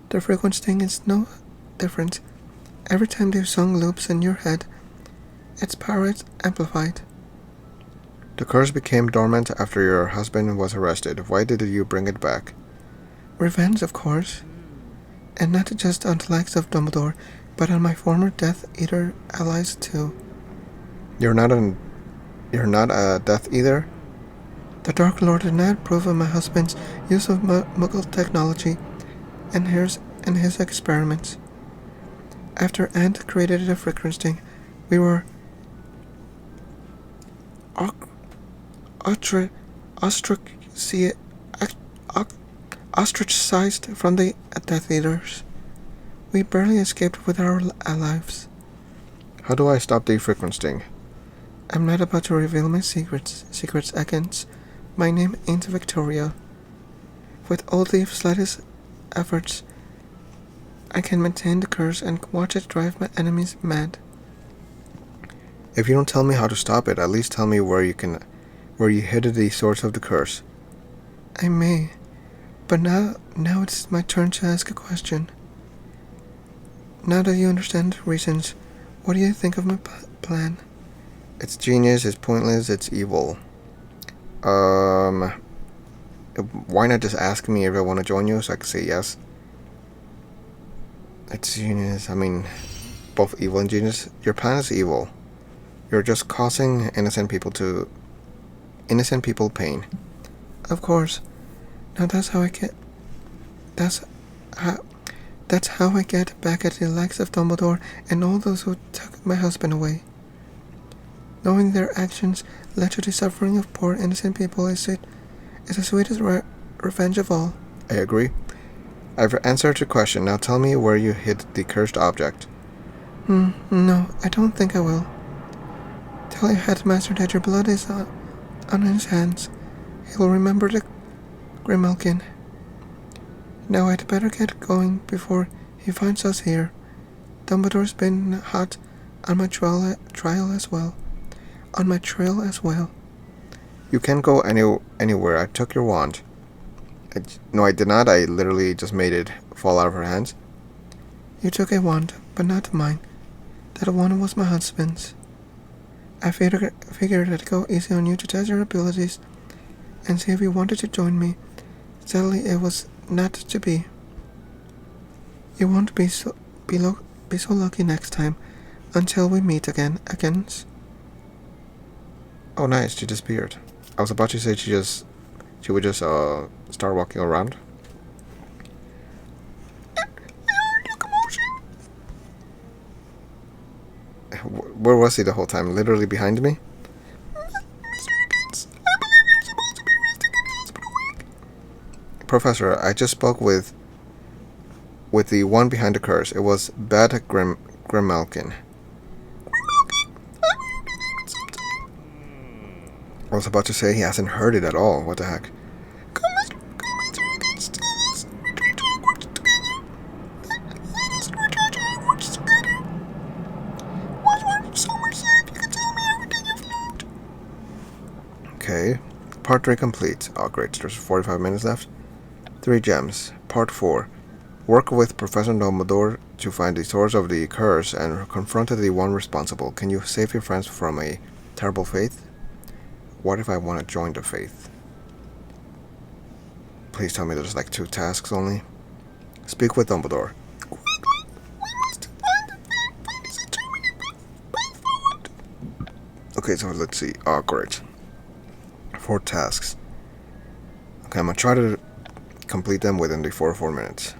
The frequencing is no different. Every time the song loops in your head, its power is amplified. The curse became dormant after your husband was arrested. Why did you bring it back? Revenge, of course. And not just on the likes of Dumbledore, but on my former Death Eater allies too. You're not a Death Eater? The Dark Lord did not approve of my husband's use of Muggle technology and his experiments. After Ant created the frequencing, we were ostracized from the Death Eaters. We barely escaped with our lives. How do I stop the frequencing? I'm not about to reveal my secrets against. My name ain't Victoria. With all the slightest efforts, I can maintain the curse and watch it drive my enemies mad. If you don't tell me how to stop it, at least tell me where you hid the source of the curse. I may, but now it's my turn to ask a question. Now that you understand the reasons, what do you think of my plan? It's genius, it's pointless, it's evil. Why not just ask me if I want to join you so I can say yes? It's genius. I mean, both evil and genius. Your plan is evil. You're just causing innocent people pain. Of course. Now that's how I get back at the likes of Dumbledore and all those who took my husband away. Knowing their actions led to the suffering of poor innocent people is the sweetest revenge of all. I agree. I've answered your question. Now tell me where you hid the cursed object. No, I don't think I will. Tell your headmaster that your blood is on his hands. He'll remember the Grimalkin. Now I'd better get going before he finds us here. Dumbledore's been hot on my trail as well. You can't go anywhere. I took your wand. No, I did not. I literally just made it fall out of her hands. You took a wand, but not mine. That wand was my husband's. I figured I'd go easy on you to test your abilities and see if you wanted to join me. Sadly, it was not to be. You won't be so lucky next time until we meet again. Oh, nice. She disappeared. I was about to say she would just start walking around. Where was he the whole time? Literally behind me? Professor, I just spoke with the one behind the curse. It was Bad Grimalkin. I was about to say he hasn't heard it at all. What the heck? Come, Mr. Against this. Return to Hogwarts together. Let us return to Hogwarts together. What's what Summer said? You can tell me everything you've learned. Okay. Part 3 complete. Oh, great. There's 45 minutes left. 3 gems. Part 4. Work with Professor Dumbledore to find the source of the curse and confront the one responsible. Can you save your friends from a terrible fate? What if I want to join the faith? Please tell me there's like 2 tasks only. Speak with Dumbledore. Quickly, we must find the faith. Please determine path forward. Okay, so let's see. Oh, great. 4 tasks. Okay, I'm gonna try to complete them within the 4 minutes.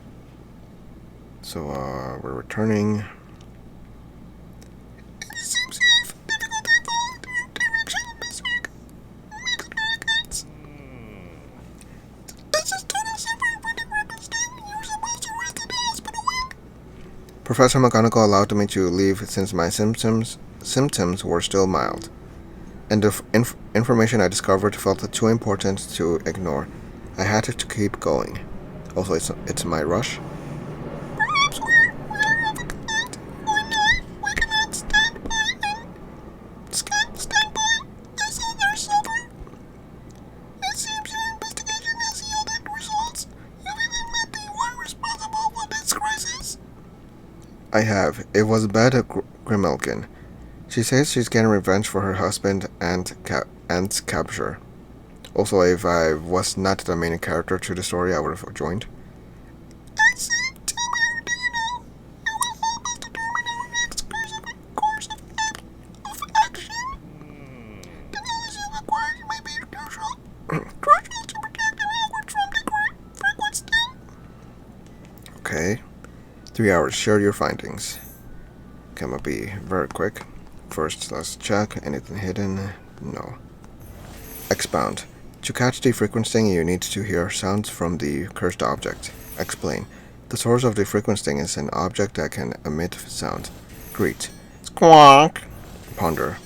So, we're returning. It seems you have difficulty following the direction, Mr. Mixed Dragons. This is totally suffering from the Frankenstein. You're supposed to rest in the hospital wing. Professor McGonagall allowed me to leave since my symptoms were still mild, and the information I discovered felt too important to ignore. I had to keep going. Also, it's my rush. Perhaps we are of a kind. Or not, we cannot stand by as others suffer. It seems your investigation has yielded results. You've even met the one responsible for this crisis. I have. It was Bad Grimalkin. She says she's getting revenge for her husband and Ant's capture. Also, if I was not the main character to the story, I would have joined. I see. Tell me everything you know. It will help us determine our next course of action. The knowledge you acquired may be crucial to protecting Hogwarts from the Frankenstein. Okay. 3 hours. Share your findings. Okay, I'm gonna be very quick. First, let's check. Anything hidden? No. Expound. To catch the frequency, you need to hear sounds from the cursed object. Explain. The source of the frequency is an object that can emit sound. Greet. Squawk. Ponder.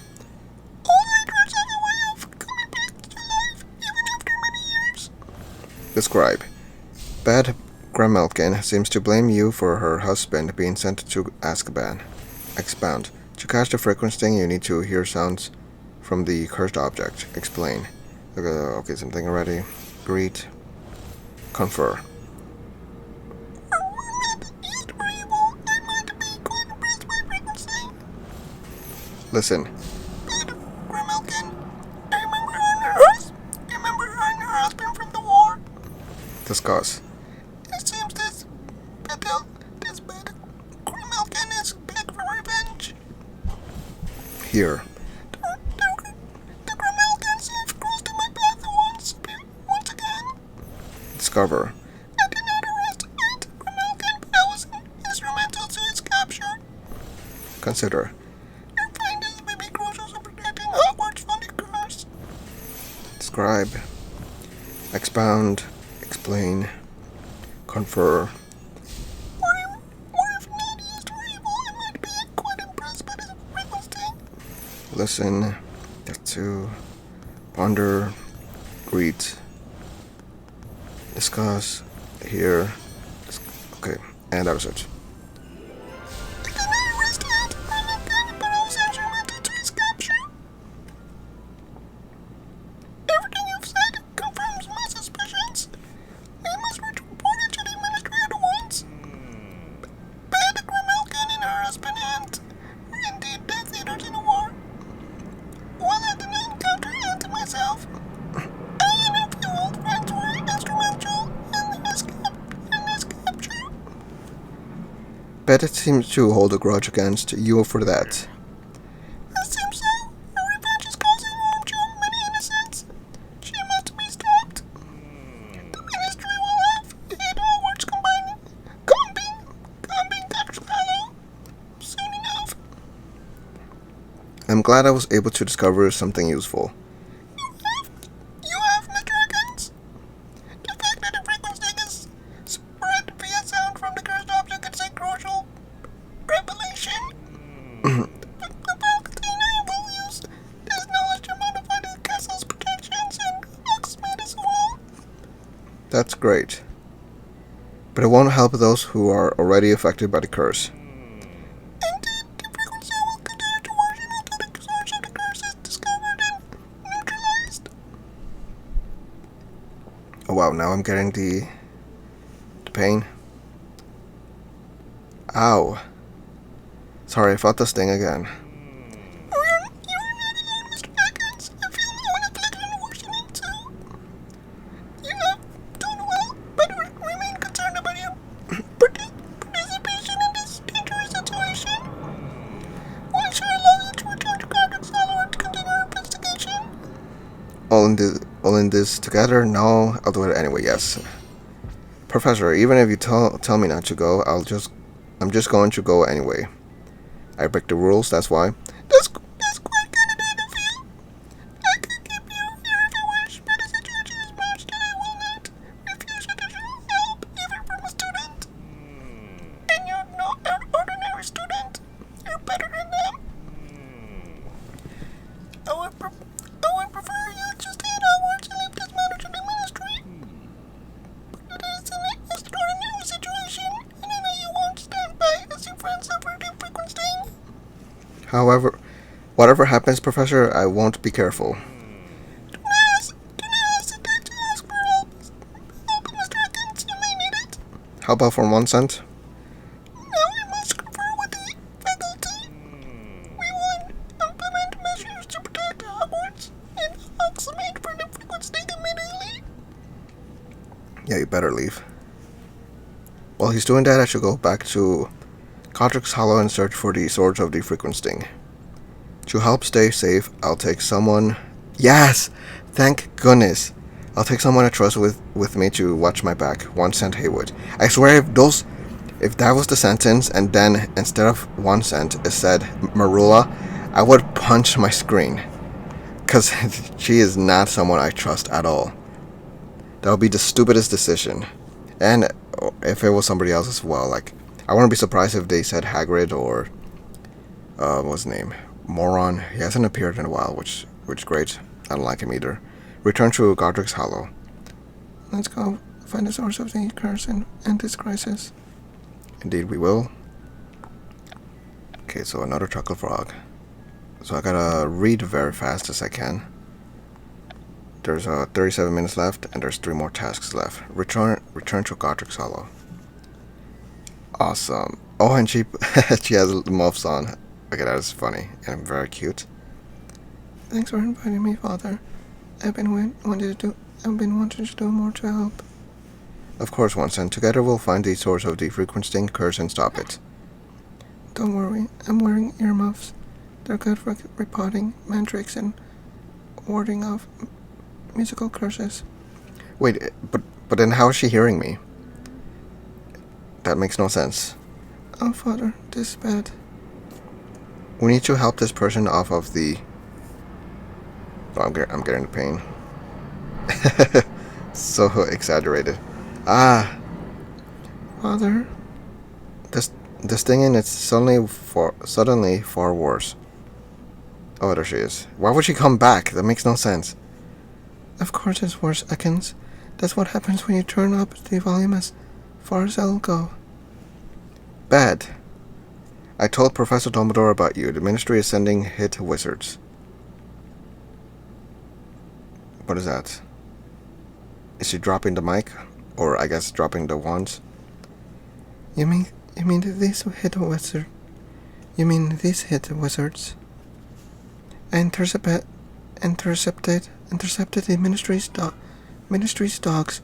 All nightmares have a way of coming back to life, even after many years. Describe. Bad Grimalkin seems to blame you for her husband being sent to Azkaban. Expound. To catch the frequency, you need to hear sounds from the cursed object. Explain. Okay, something already. Greet. Confer. We're not used for evil. I might be quite impressed by frequency. Listen. Bad Grimalkin, I remember her and her husband from the war. Discuss. It seems this bad Grimalkin is back for revenge. Here. The Grimalkins have crossed my path once again. Discover. I did not arrest Aunt Grimalkin, but I was instrumental to its capture. Consider. Your findings may be crucial to protecting Hogwarts from the curse. Describe. Expound. Explain. Confer. Or if not used for evil, I might be quite impressed by this frequency. Listen. Get to. Ponder. Greet. Discuss. Hear. Okay, and that was it. I cannot arrest Aunt Grimalkin, but I was instrumental to its capture. Everything you've said confirms my suspicions. We must report it to the Ministry at once. Bad Grimalkin and her husband Aunt were indeed Death Eaters in the war. While I did not encounter Aunt myself, I and a few old friends were instrumental in his capture. Beta seems to hold a grudge against you for that. It seems so. Her revenge is causing harm to many innocents. She must be stopped. The Ministry will have hit Hogwarts combing Dr. Hollow soon enough. I'm glad I was able to discover something useful. You have, Mr. Higgins. The fact that the frequency great. But it won't help those who are already affected by the curse. Indeed, the frequency will continue to worsen until the source of the curse is discovered and neutralized. Oh wow, now I'm getting the pain. Ow. Sorry, I felt this thing again. You're not alone, Mr. Atkins. I feel my own affliction worsening too. You have done well, but remain concerned about your participation in this dangerous situation. Why should I allow you to return to Godric's Hollow and continue our investigation? All in this together? No, I'll do it anyway, yes. Professor, even if you tell me not to go, I'm just going to go anyway. I break the rules, that's why. That's quite candid of you. I could keep you here if you wish, but the situation is such that I will not refuse additional help, even from a student. And you're not an ordinary student. You're better than them. I would prefer you to stay at Hogwarts and leave this matter to the ministry. But it is an extraordinary situation, and I know you won't stand by as your friends suffer the frequent sting. However, whatever happens, Professor, I won't be careful. Do not hesitate to ask for help, Mr. Atkins. You may need it. How about for 1 cent? Now we must confer with the faculty. We will implement measures to protect Hogwarts and Hogsmeade from the frequent sting immediately. Yeah, you better leave. While he's doing that, I should go back to Godric's Hollow and search for the Swords of the Frequent Sting. To help stay safe, I'll take someone... Yes! Thank goodness! I'll take someone I trust with me to watch my back. 1 cent Haywood. I swear if that was the sentence and then instead of 1 cent it said Marula, I would punch my screen. Cause she is not someone I trust at all. That would be the stupidest decision. And if it was somebody else as well, like... I wouldn't be surprised if they said Hagrid or... what's his name? Moron. He hasn't appeared in a while, which is great. I don't like him either. Return to Godric's Hollow. Let's go find the source of the curse and end this crisis. Indeed we will. Okay, so another chocolate frog. So I gotta read very fast as I can. There's 37 minutes left, and there's 3 more tasks left. Return to Godric's Hollow. Awesome. Oh, and she has muffs on. Okay, that is funny and very cute. Thanks for inviting me, Father. I've been wanting to do more to help. Of course, 1 cent. Together we'll find the source of the frequent sting curse and stop it. Don't worry, I'm wearing earmuffs. They're good for repotting mandrake and warding off musical curses. Wait, but then how is she hearing me? That makes no sense. Oh, Father, this is bad. We need to help this person off of the... Oh, I'm getting the pain. So exaggerated. Ah! Father? This thing in it's suddenly far worse. Oh, there she is. Why would she come back? That makes no sense. Of course it's worse, Ekans. That's what happens when you turn up the volume as far as I'll go. Bad. I told Professor Dumbledore about you. The Ministry is sending hit wizards. What is that? Is she dropping the mic? Or, I guess, dropping the wands? You mean these hit wizards? You mean these hit wizards? I intercepted the Ministry's dogs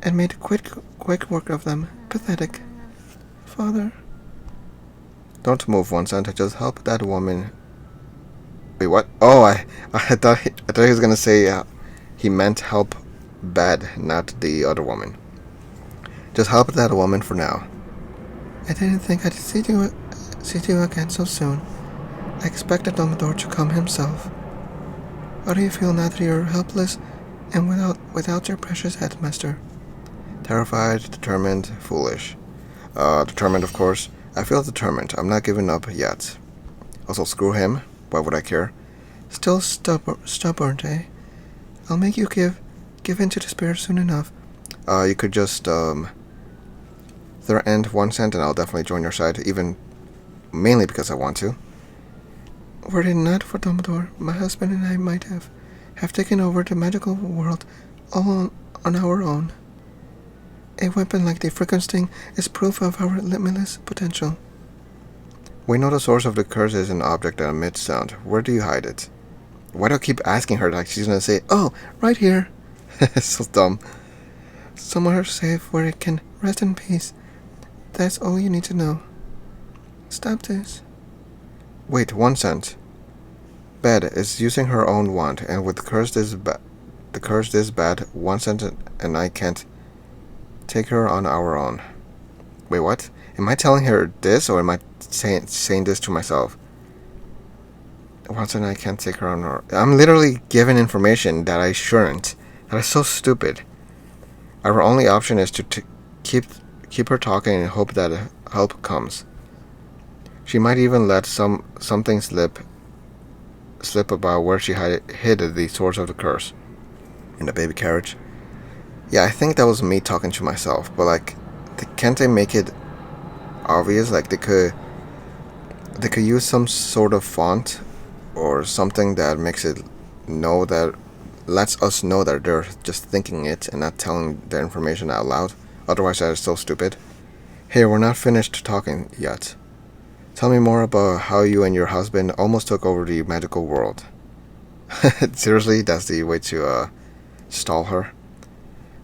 and made quick work of them. Pathetic. Father. Don't move, 1 cent. I just help that woman. Wait, what? Oh, I thought he was gonna say he meant help bad, not the other woman. Just help that woman for now. I didn't think I'd see you again so soon. I expected Dumbledore to come himself. How do you feel now that you're helpless and without your precious headmaster? Terrified, determined, foolish. Determined, of course. I feel determined. I'm not giving up yet. Also, screw him. Why would I care? Still stubborn, eh? I'll make you give in to despair soon enough. You could just threaten 1 cent, and I'll definitely join your side, even mainly because I want to. Were it not for Dumbledore, my husband and I might have taken over the magical world all on our own. A weapon like the frequenting is proof of our limitless potential. We know the source of the curse is an object that emits sound. Where do you hide it? Why do I keep asking her like she's gonna say, Oh, right here. so dumb. Somewhere safe where it can rest in peace. That's all you need to know. Stop this. Wait, 1 cent. Bed is using her own wand, and with the curse this bad, 1 cent and I can't take her on our own. Wait, what? Am I telling her this, or am I saying this to myself? 1 cent I can't take her on our... I'm literally giving information that I shouldn't. That is so stupid. Our only option is to keep her talking and hope that help comes. She might even let something slip about where she hid the source of the curse. In the baby carriage. Yeah, I think that was me talking to myself, but like, can't they make it obvious? Like they could use some sort of font or something that makes it know that lets us know that they're just thinking it and not telling the information out loud. Otherwise, that is so stupid. Hey, we're not finished talking yet. Tell me more about how you and your husband almost took over the magical world. Seriously, that's the way to stall her?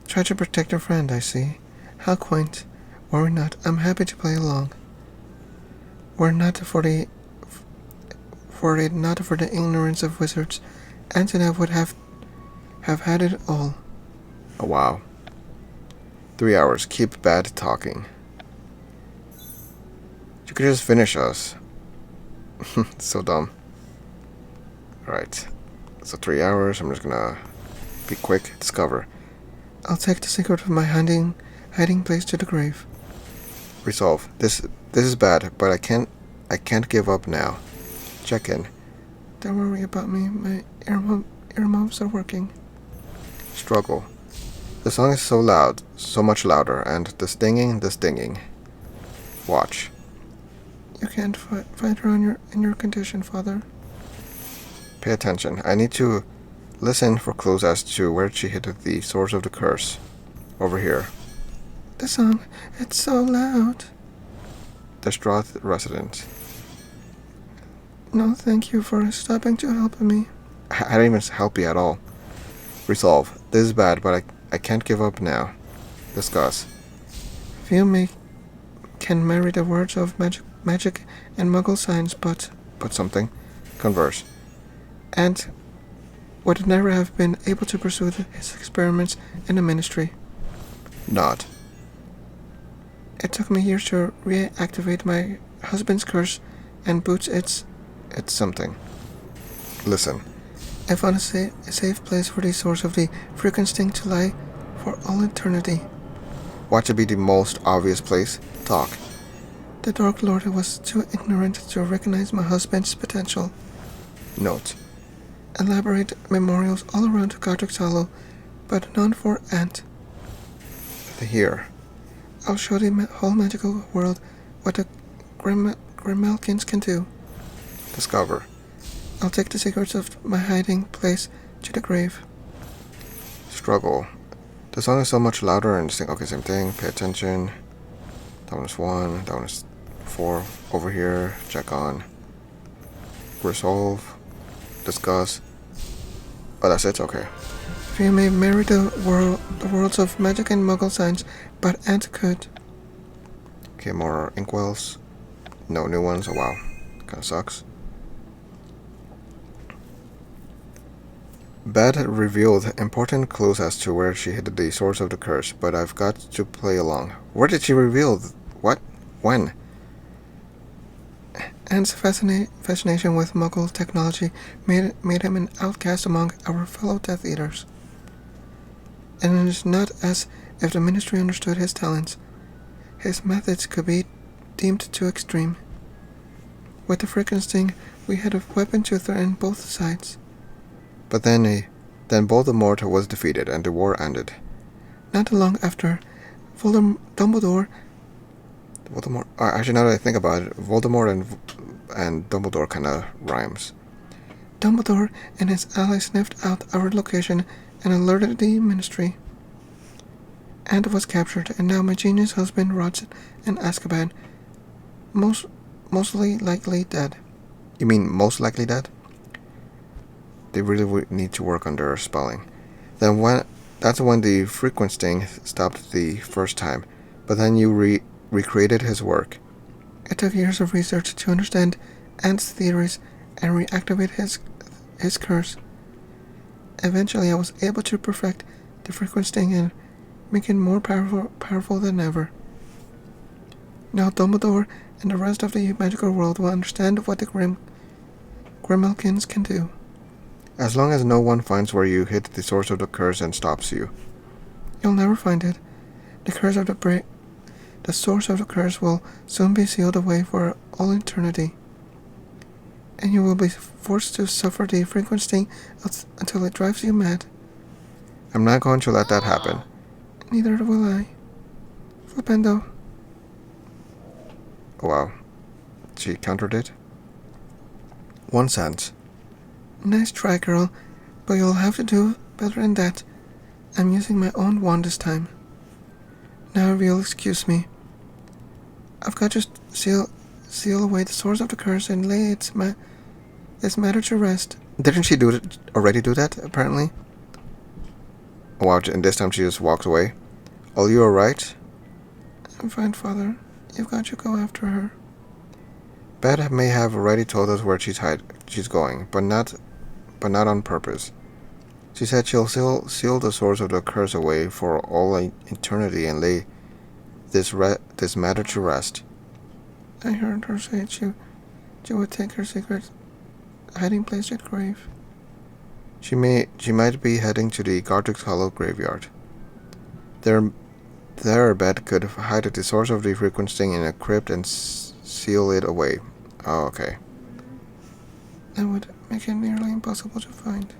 Try to protect your friend, I see. How quaint. Worry not, I'm happy to play along. Were not for it not for the ignorance of wizards, Aunt and I would have had it all. Oh, wow. 3 hours. Keep bad talking. You could just finish us. So dumb. Alright. So 3 hours. I'm just gonna be quick. Discover. I'll take the secret of my hiding place to the grave. Resolve. This is bad, but I can't give up now. Check in. Don't worry about me. My earmuffs are working. Struggle. The song is so loud, so much louder, and the stinging. Watch. You can't fight her in your condition, Father. Pay attention. I need to listen for clues as to where she hid the source of the curse. Over here. The song, it's so loud. Distraught resident. No, thank you for stopping to help me. I didn't even help you at all. Resolve. This is bad, but I can't give up now. Discuss. Few can marry the words of magic and muggle science, but something. Converse. And would never have been able to pursue his experiments in the ministry. Nod. It took me years to reactivate my husband's curse, and Boots, it's something. Listen. I found a safe place for the source of the frequenting to lie for all eternity. Watch it be the most obvious place. Talk. The Dark Lord was too ignorant to recognize my husband's potential. Note. Elaborate memorials all around Godric's Hollow, but none for Aunt. Here. I'll show the whole magical world what the Grimalkins can do. Discover. I'll take the secrets of my hiding place to the grave. Struggle. The song is so much louder and distinct. Okay, same thing. Pay attention. That one is 1. That one is 4. Over here. Check on. Resolve. Discuss. Oh, that's it? Okay. You may marry the worlds of magic and muggle science, but Aunt could. Okay, more inkwells. No new ones. Oh, wow. Kinda sucks. Bed revealed important clues as to where she hid the source of the curse, but I've got to play along. Where did she reveal? What? When? Aunt's fascination with muggle technology made him an outcast among our fellow Death Eaters. And it is not as if the ministry understood his talents. His methods could be deemed too extreme. With the frequenting, we had a weapon to threaten both sides. But then Voldemort was defeated and the war ended. Not long after, Dumbledore. Voldemort. Actually, now that I think about it, Voldemort and Dumbledore kind of rhymes. Dumbledore and his allies sniffed out our location and alerted the Ministry. And was captured, and now my genius husband rots in Azkaban, mostly likely dead. You mean most likely dead? They really would need to work on their spelling. That's when the frequent sting stopped the first time, but then you recreated his work. It took years of research to understand Ant's theories and reactivate his curse. Eventually, I was able to perfect the frequent sting and make it more powerful than ever. Now Dumbledore and the rest of the magical world will understand what the Grimalkins can do. As long as no one finds where you hid the source of the curse and stops you. You'll never find it. The source of the curse will soon be sealed away for all eternity. And you will be forced to suffer the frequent sting until it drives you mad. I'm not going to let that happen. Neither will I. Flipendo. Oh, wow. She countered it? 1 cent. Nice try, girl, but you'll have to do better than that. I'm using my own wand this time. Now if you'll excuse me. I've got to seal away the source of the curse and lay this matter to rest. Didn't she already do that, apparently? Oh, wow, and this time she just walks away. Are you alright? I'm fine, Father. You've got to go after her. Bet may have already told us where she's going, but not on purpose. She said she'll seal the source of the curse away for all eternity and lay this matter to rest. I heard her say she would take her secret hiding place to the grave. She might be heading to the Gartrix Hollow graveyard. There, Bet could hide the source of the frequent sting in a crypt and seal it away. Oh, okay. That would make it nearly impossible to find.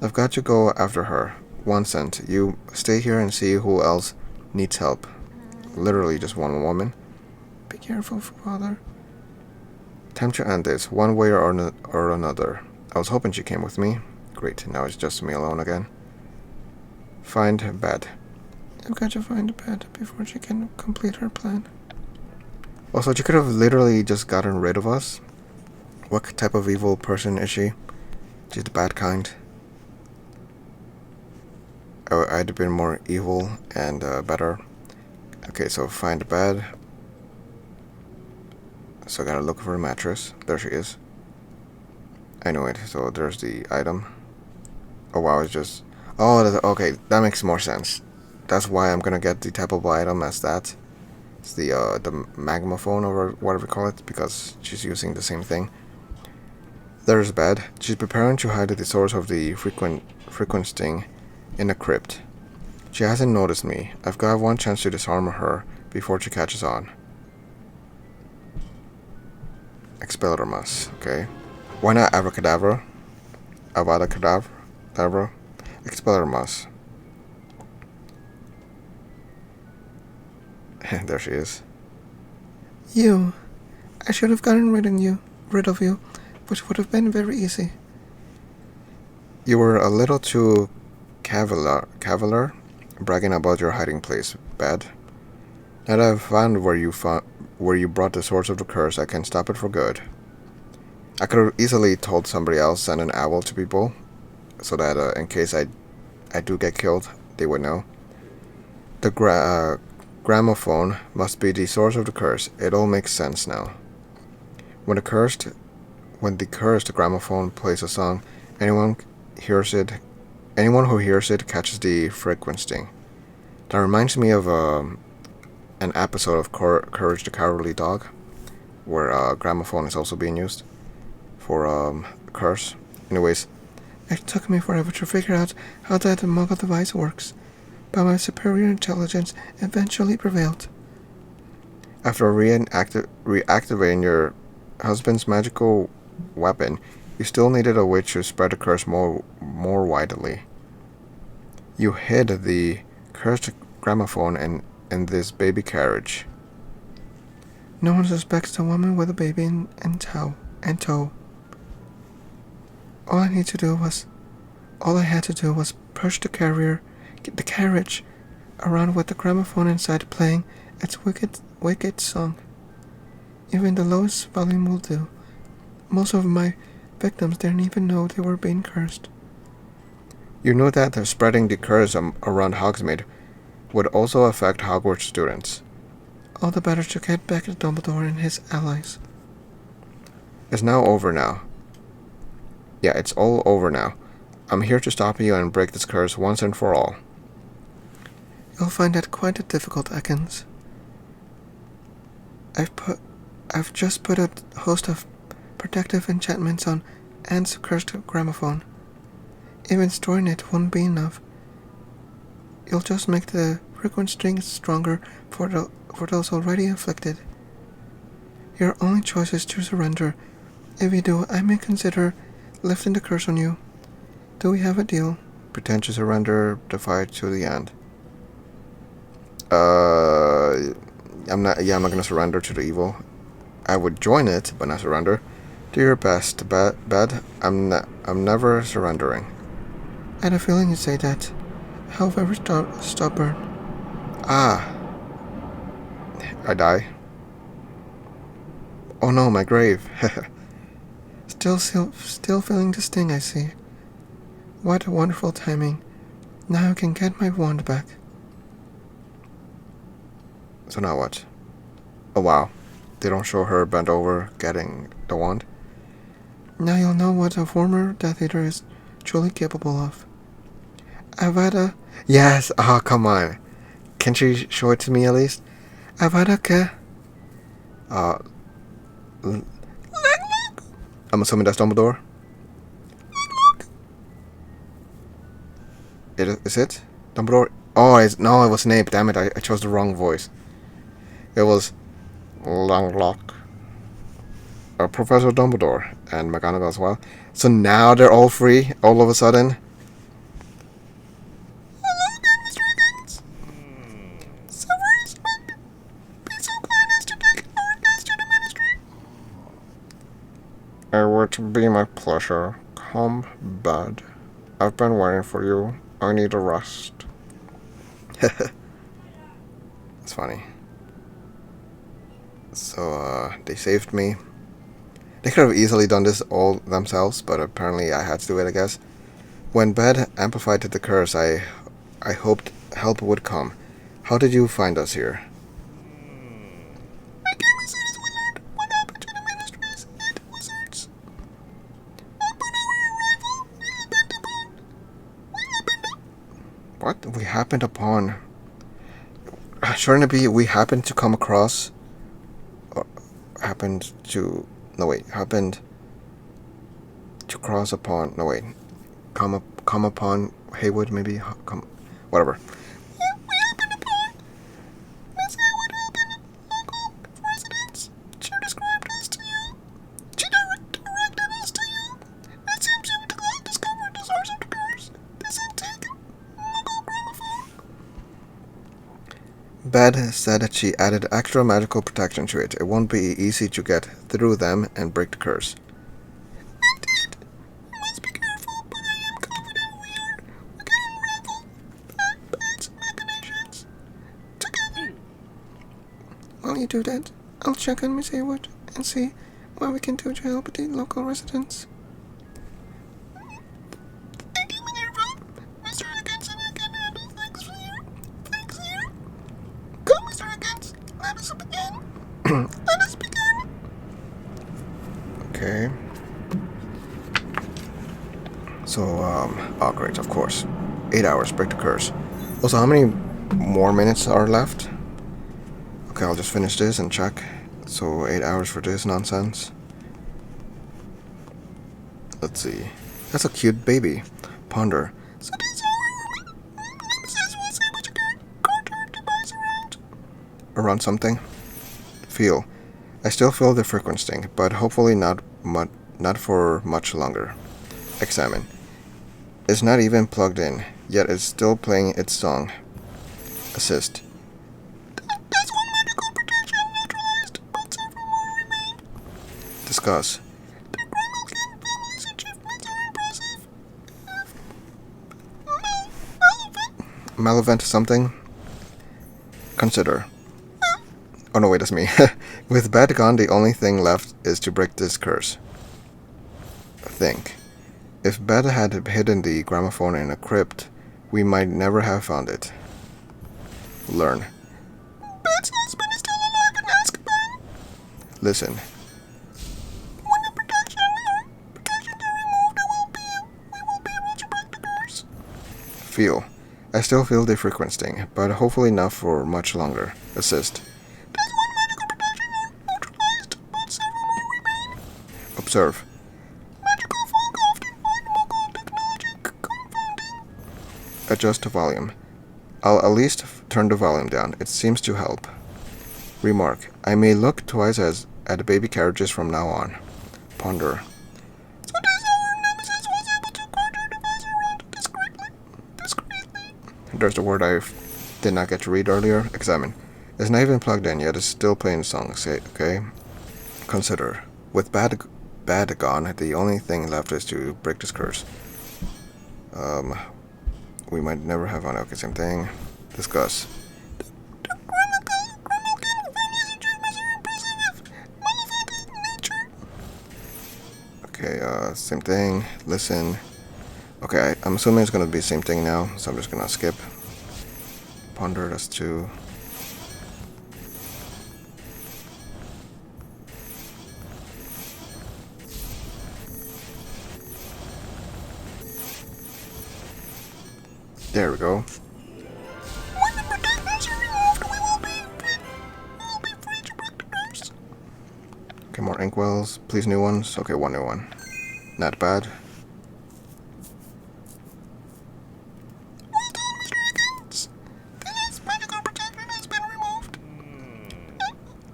I've got to go after her. 1 cent. You stay here and see who else needs help. Literally just one woman. Be careful, Father. Time to end this, one way or another. I was hoping she came with me. Great, now it's just me alone again. Find bed. I've got to find a bed before she can complete her plan. Also, she could have literally just gotten rid of us. What type of evil person is she? She's the bad kind. I'd have been more evil and better. Okay, so find a bed. So I gotta look for a mattress. There she is. I knew it. So there's the item. Oh wow, it's just... Oh, okay, that makes more sense. That's why I'm gonna get the tappable item as that. It's the magma phone or whatever you call it, because she's using the same thing. There's bed. She's preparing to hide the source of the frequent sting in a crypt. She hasn't noticed me. I've got one chance to disarm her before she catches on. Expelliarmus, okay. Why not Abracadabra? Avada Kedavra? Expelliarmus. There she is. You. I should have gotten rid of you, which would have been very easy. You were a little too cavalier, bragging about your hiding place. Bad. Now that I've found where you brought the source of the curse, I can stop it for good. I could have easily told somebody else, send an owl to people, so that in case I do get killed, they would know. The gramophone must be the source of the curse. It all makes sense now. When the cursed gramophone plays a song, anyone who hears it catches the frequent sting. That reminds me of an episode of Courage the Cowardly Dog, where gramophone is also being used for curse. Anyways, it took me forever to figure out how that muggle device works, but my superior intelligence eventually prevailed. After reactivating your husband's magical weapon, you still needed a way to spread the curse more widely. You hid the cursed gramophone in this baby carriage. No one suspects the woman with a baby in tow. All I had to do was push the carriage around with the gramophone inside playing its wicked song. Even the lowest volume will do. Most of my victims didn't even know they were being cursed. You know that spreading the curse around Hogsmeade would also affect Hogwarts students. All the better to get back at Dumbledore and his allies. It's now over now. Yeah, it's all over now. I'm here to stop you and break this curse once and for all. You'll find that quite difficult, Ekans. I've just put a host of protective enchantments on Anne's cursed gramophone. Even storing it won't be enough. You'll just make the frequent strings stronger for those already afflicted. Your only choice is to surrender. If you do, I may consider lifting the curse on you. Do we have a deal? Pretend to surrender the fight to the end. I'm not gonna surrender to the evil. I would join it, but not surrender. Do your best, Bed. I'm never surrendering. I had a feeling you'd say that. How very stubborn. Ah. I die. Oh no, my grave. Still feeling the sting, I see. What a wonderful timing. Now I can get my wand back. So now what? Oh wow. They don't show her bent over getting the wand. Now you'll know what a former Death Eater is truly capable of. Avada. Yes! Oh, come on. Can't you show it to me at least? Avada Ke. I'm assuming that's Dumbledore. Is it? Dumbledore? Oh, no, it was Snape. Damn it, I chose the wrong voice. It was Longlock. Professor Dumbledore and McGonagall as well. So now they're all free, all of a sudden. Hello again, Mr. Higgins. Severus, be so kind as to take our guest to the ministry. It would be my pleasure. Come, Bed. I've been waiting for you. I need a rest. It's funny. So, they saved me. They could have easily done this all themselves, but apparently I had to do it, I guess. When Bed amplified the curse, I hoped help would come. How did you find us here? I came as soon as we learned what happened to the ministries and wizards. Upon our arrival, What? We happened upon... Shouldn't it be we happened to come across... Or happened to... No, wait. Happened to cross upon... No, wait. Come upon Haywood, maybe? Whatever. we happened upon Miss Haywood helping local residents. She described us to you. She directed us to you. It seems you discovered the source of the curse. This antique local gramophone. Bed said that she added extra magical protection to it. It won't be easy to get through them and break the curse. Indeed. You must be careful, but I am confident we can unravel Bed's machinations together. While you do that, I'll check on Miss Haywood and see what we can do to help the local residents. Thank you, Minerva. Mr. Higgins and I can handle things here. Come, Mr. Higgins. Let us begin. Let us begin. Okay. So, oh great, of course. 8 hours, break the curse. Also, how many more minutes are left? Okay, I'll just finish this and check. So, 8 hours for this nonsense. Let's see. That's a cute baby. Ponder. So this is how our nemesis was able to get Carter to pass around. Around something? Feel. I still feel the frequent sting, but hopefully not for much longer. Examine. It's not even plugged in, yet it's still playing its song. Assist. That's one magical protection neutralized, but several more remain. Discuss. The Grandma's little family's achievements are impressive. Relevant. Malevent something? Consider. Oh no, wait, that's me. With Bad gone, the only thing left is to break this curse. Think. If Bad had hidden the gramophone in a crypt, we might never have found it. Learn. Bad's husband is still alive in Azkaban. Listen. When the protections are removed, we will be able to break the curse. Feel. I still feel the frequency, but hopefully not for much longer. Assist. There's one magical protection neutralized, but several more remain. Observe. Magical fog often find Muggle technology confounding. Adjust the volume. I'll at least turn the volume down. It seems to help. Remark. I may look twice at baby carriages from now on. Ponder. So this our nemesis was able to guard her device around discreetly. There's the word I did not get to read earlier. Examine. It's not even plugged in yet. It's still playing songs. Okay? Consider. With bad gone, the only thing left is to break this curse. We might never have on. Okay, same thing. Discuss. The Grandma's family's achievements are impressive. Malevolent in nature. Okay, same thing. Listen. Okay, I'm assuming it's gonna be the same thing now, so I'm just gonna skip. Ponder, that's 2. There we go. When the protections are removed, we will be free to break the curse. Okay, more inkwells. Please, new ones. Okay, one new one. Not bad. Well done, Mr. Higgins. The last magical protection has been removed.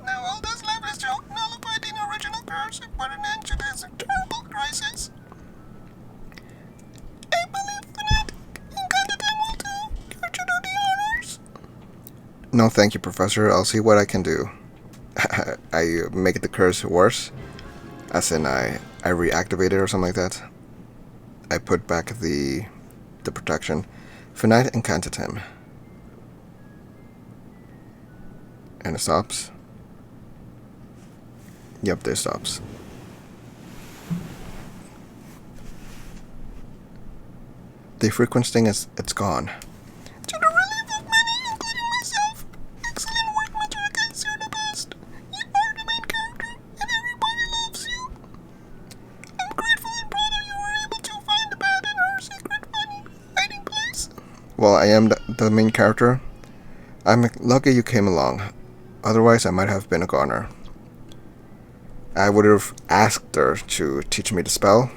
Now all that's left is to nullify the original curse and put an end to this terrible crisis. I believe that Incantatan will do. Care to do the honors? No, thank you, Professor. I'll see what I can do. I make the curse worse. As in, I reactivate it or something like that. I put back the protection. Finite incanted him. And it stops. Yep, there stops. The frequency thing it's gone. To the relief of many, including myself, excellent work, Mr. Higgins. You're the best. You are the main character, and everybody loves you. I'm grateful and proud that you were able to find the Bad in her secret hiding place. Well, I am the main character. I'm lucky you came along. Otherwise, I might have been a goner. I would have asked her to teach me the spell.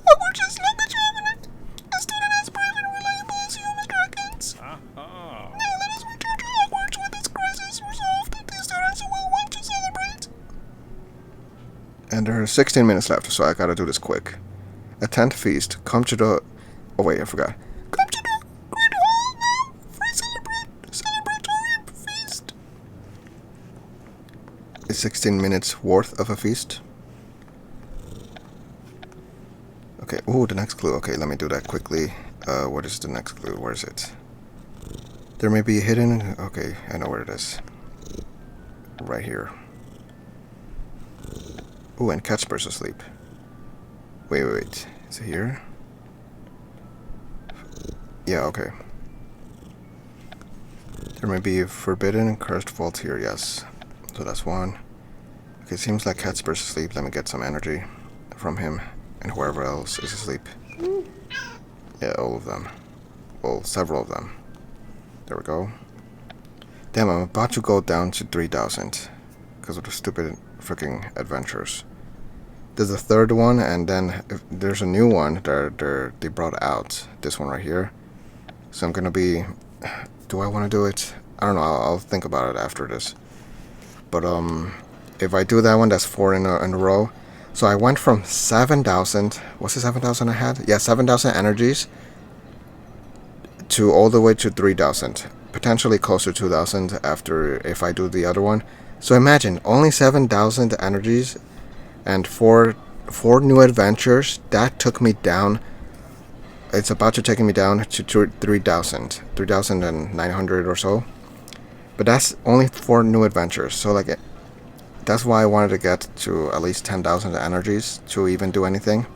Hogwarts is lucky to have a student as brave and reliable as you, Mr. Higgins. Now let us return to Hogwarts with this crisis resolved. The students will want to celebrate. And there are 16 minutes left, so I gotta do this quick. A 10th feast. Come to the... Oh wait, I forgot. Come to the Great Hall now for celebratory feast. It's 16 minutes worth of a feast. Okay, ooh, the next clue. Okay, let me do that quickly. What is the next clue? Where is it? There may be a hidden... Okay, I know where it is. Right here. Ooh, and Catsper's asleep. Wait. Is it here? Yeah, okay. There may be a forbidden and cursed vault here, yes. So that's one. Okay, seems like Catsper's asleep. Let me get some energy from him and whoever else is asleep. Yeah, all of them. Well, several of them. There we go. Damn, I'm about to go down to 3,000 because of the stupid freaking adventures. There's a third one, and then if there's a new one that they brought out. This one right here. So I'm gonna be... Do I want to do it? I don't know. I'll think about it after this. But if I do that one, that's 4 in a row. So I went from 7,000. What's the 7,000 I had? Yeah, 7,000 energies to all the way to 3,000 potentially close to 2,000 after if I do the other one. So imagine, only 7,000 energies and four new adventures. That took me down. It's about to take me down to 3,900 or so. But that's only 4 new adventures. So like, that's why I wanted to get to at least 10,000 energies to even do anything.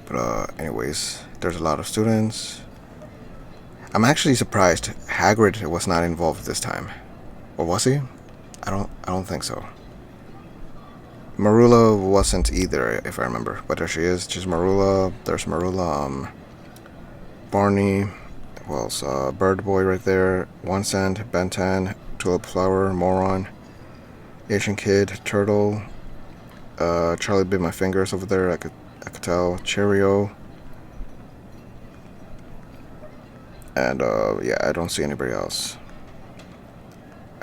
But anyways, there's a lot of students. I'm actually surprised Hagrid was not involved this time. Or was he? I don't think so. Marula wasn't either, if I remember. But there she is. She's Marula. There's Marula. Barney. Who else? Bird Boy right there. One Cent. Bentan. Tulip Flower. Moron. Asian Kid. Turtle. Charlie bit my fingers over there. I could tell. Cheerio. And yeah, I don't see anybody else.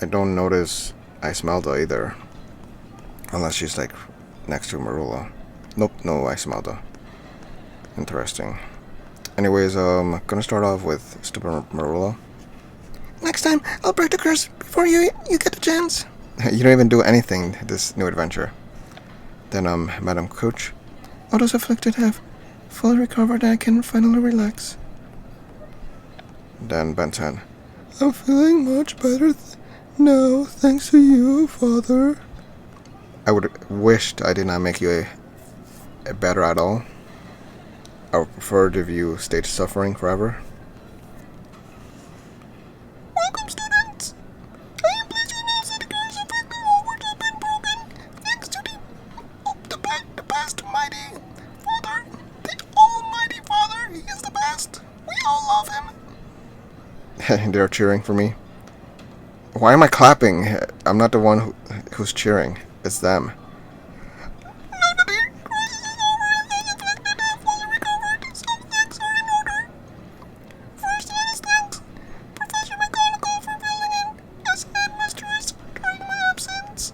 I don't notice Icemelda either. Unless she's like next to Marula. Nope, no Icemelda. Interesting. Anyways, gonna start off with stupid Marula. Next time, I'll break the curse before you get the chance. You don't even do anything this new adventure. Then, Madam Coach. All those afflicted have fully recovered and I can finally relax. Then Ben 10. I'm feeling much better now, thanks to you, Father. I would wished I did not make you a better at all. I would prefer if you stayed suffering forever. Welcome, students! I am pleased to announce that the curse affecting Hogwarts has been broken, thanks to the best mighty Father, the Almighty Father. He is the best. We all love him. They're cheering for me. Why am I clapping? I'm not the one who's cheering. It's them. Now that the crisis is over and those afflicted have fully recovered, some thanks are in order. First, let us thank Professor McGonagall for filling in as headmistress during my absence,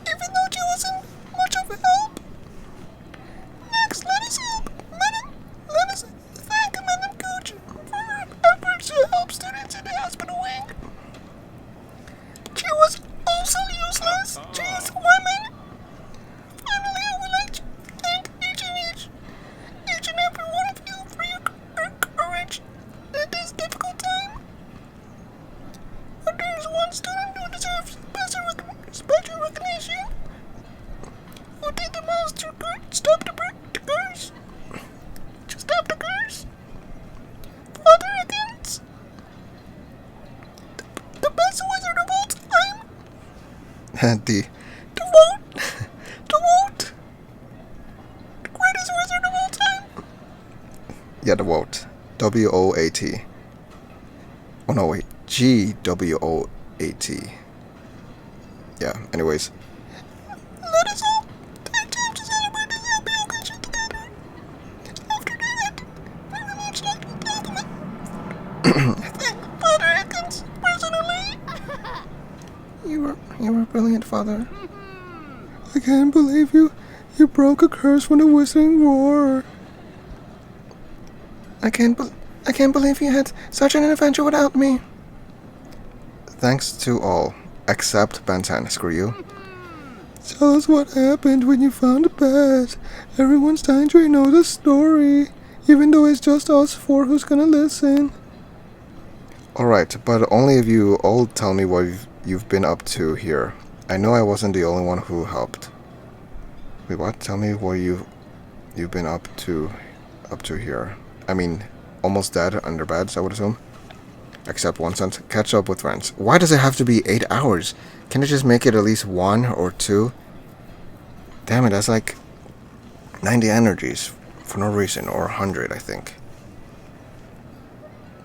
even though she wasn't much of a help. Next, let us thank Madam Coach for her efforts to help students in the hospital wing. She was also useless. She is women. Finally, I would like to thank each and every one of you for your courage at this difficult time. But there is one student who deserves special recognition, who did the most to stop the curse. To stop the curse. Father Higgins. The best wizard of all time. The Greatest wizard of all time. yeah, the Woat. WOAT. Oh no, wait. GWOAT. Yeah. Anyways. Let us all take time to celebrate this happy occasion together. After that, we will launch Dr. Alchemist. Thank Father Higgins personally. You were brilliant, Father. I can't believe you broke a curse from the Wizarding War. I can't believe you had such an adventure without me. Thanks to all, except Ben 10. Screw you. Tell us what happened when you found the bat. Everyone's dying to know the story, even though it's just us four who's gonna listen. Alright, but only if you all tell me what you've been up to here. I know I wasn't the only one who helped. Wait, what? Tell me what you've been up to here. I mean, almost dead under beds, I would assume. Except 1 cent. Catch up with friends. Why does it have to be 8 hours? Can it just make it at least 1 or 2? Damn it, that's like 90 energies for no reason, or 100, I think.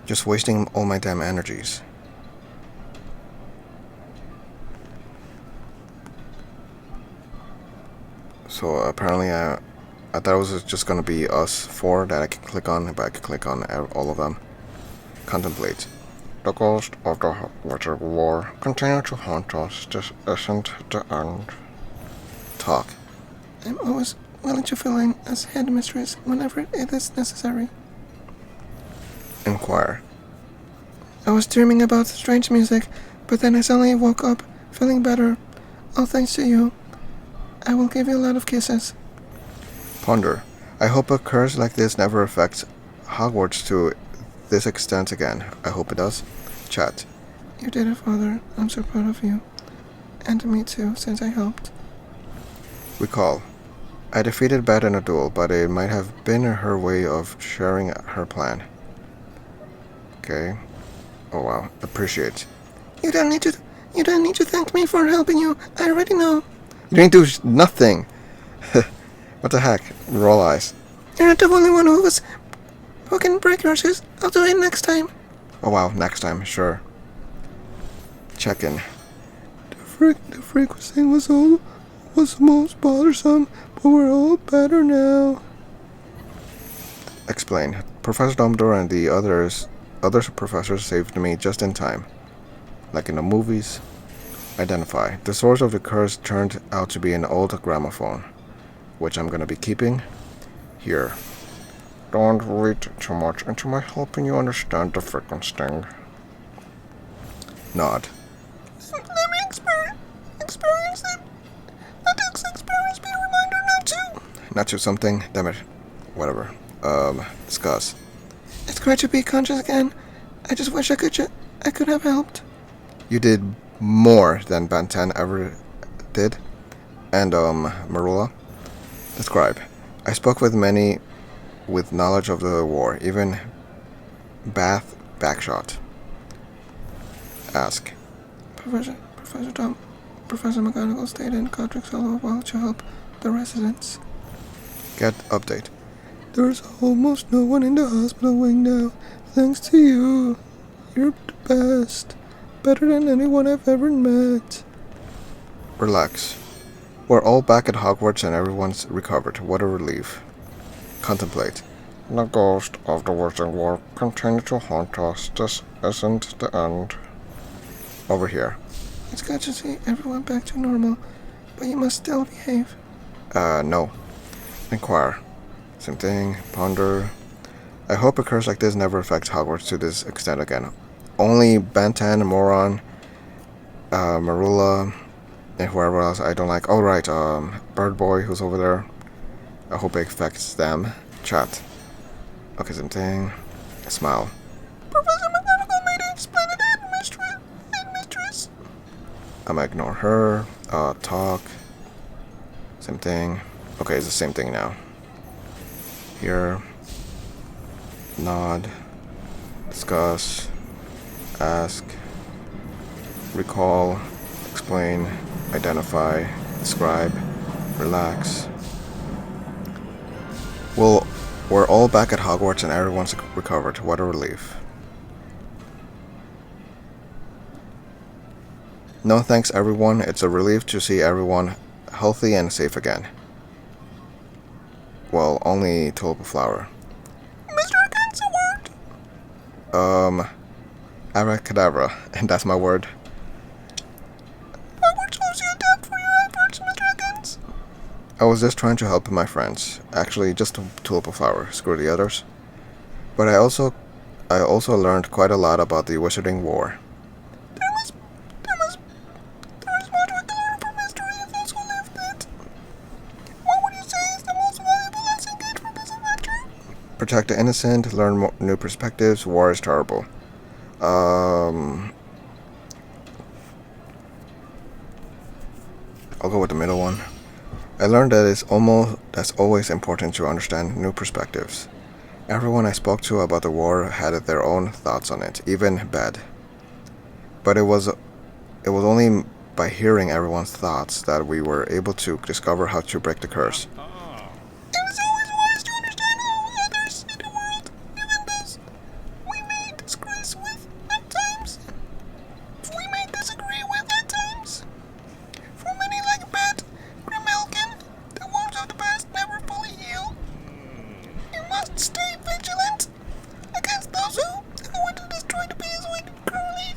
Just wasting all my damn energies. So apparently I thought it was just gonna be us 4 that I could click on, but I could click on all of them. Contemplate. The ghost of the Wizard War continue to haunt us. This isn't the end. Talk. I'm always willing to fill in as headmistress whenever it is necessary. Inquire. I was dreaming about strange music, but then I suddenly woke up, feeling better. All thanks to you. I will give you a lot of kisses. Ponder. I hope a curse like this never affects Hogwarts to this extent again. I hope it does. Chat. You did it, Father. I'm so proud of you. And me too, since I helped. Recall. I defeated Beth in a duel, but it might have been her way of sharing her plan. Okay. Oh wow. Appreciate. You don't need to thank me for helping you. I already know. You didn't do nothing. What the heck? Roll eyes. You're not the only one who can break curses. I'll do it next time. Oh wow. Next time. Sure. Check in. The frequency was most bothersome, but we're all better now. Explain. Professor Dumbledore and the other professors saved me just in time. Like in the movies. Identify. The source of the curse turned out to be an old gramophone, which I'm gonna be keeping here. Don't read too much into my helping you understand the frequency. Nod. Let me experience it. Let this experience be a reminder Not to something. Damn it. Whatever. Discuss. It's great to be conscious again. I just wish I could have helped. You did more than Bantan ever did. And, Marula. Describe. I spoke with many with knowledge of the war, even Bath Backshot. Ask. Professor McGonagall stayed in Godric's Hollow while to help the residents. Get update. There's almost no one in the hospital wing now, thanks to you. You're the best. Better than anyone I've ever met. Relax. We're all back at Hogwarts and everyone's recovered. What a relief. Contemplate. The ghost of the Wizarding War continues to haunt us. This isn't the end. Over here. It's good to see everyone back to normal, but you must still behave. No. Inquire. Same thing. Ponder. I hope a curse like this never affects Hogwarts to this extent again. Only Bantan, Moron, Marula, and whoever else I don't like. Oh, right, Bird Boy, who's over there. I hope it affects them. Chat. Okay, same thing. Smile. Professor McGonagall made a splendid headmistress. I'm gonna ignore her. Talk. Same thing. Okay, it's the same thing now. Here. Nod. Discuss. Ask. Recall. Explain. Identify. Describe. Relax. Well, we're all back at Hogwarts and everyone's recovered. What a relief. No thanks, everyone. It's a relief to see everyone healthy and safe again. Well, only Tulip Flower. Mr. Against a word. Abracadabra, and that's my word. Hogwarts owes you a debt for your efforts, Mr. Against. I was just trying to help my friends. Actually, just Tulip Flower. Screw the others. But I also learned quite a lot about the Wizarding War. There is more to it learn from history of those who lived it. What would you say is the most valuable lesson gained from this adventure? Protect the innocent, learn new perspectives. War is terrible. I'll go with the middle one. I learned that that's always important to understand new perspectives. Everyone I spoke to about the war had their own thoughts on it, even Bed. But it was only by hearing everyone's thoughts that we were able to discover how to break the curse. It was always wise to understand how others see the world, even those we may disagree with at times. For many like Bat, Grimalkin, the wounds of the past never fully heal. You must stay vigilant against those who want to destroy the peace we currently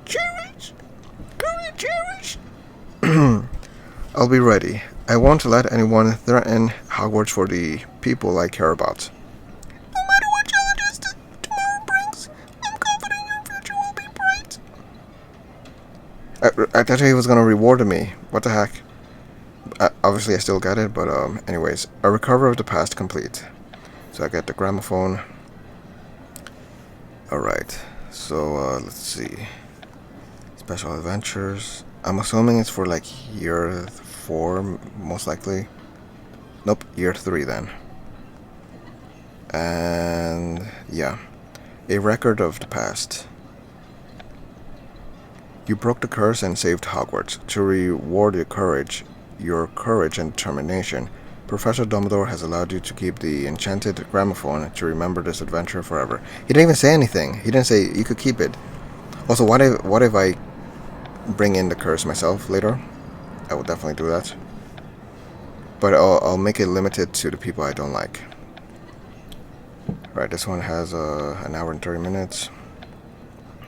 cherish. I'll be ready. I won't let anyone threaten Hogwarts for the people I care about. No matter what challenges tomorrow I thought he was gonna reward me. What the heck? Obviously, I still got it, but anyways, a recovery of the past complete. So I get the gramophone. All right. So let's see. Special adventures. I'm assuming it's for like year 4, most likely. Nope, year 3 then. And yeah, a record of the past. You broke the curse and saved Hogwarts. To reward your courage and determination, Professor Dumbledore has allowed you to keep the enchanted gramophone to remember this adventure forever. He didn't even say anything. He didn't say you could keep it. Also, what if I bring in the curse myself later? I will definitely do that. But I'll make it limited to the people I don't like. Right, this one has an hour and 30 minutes.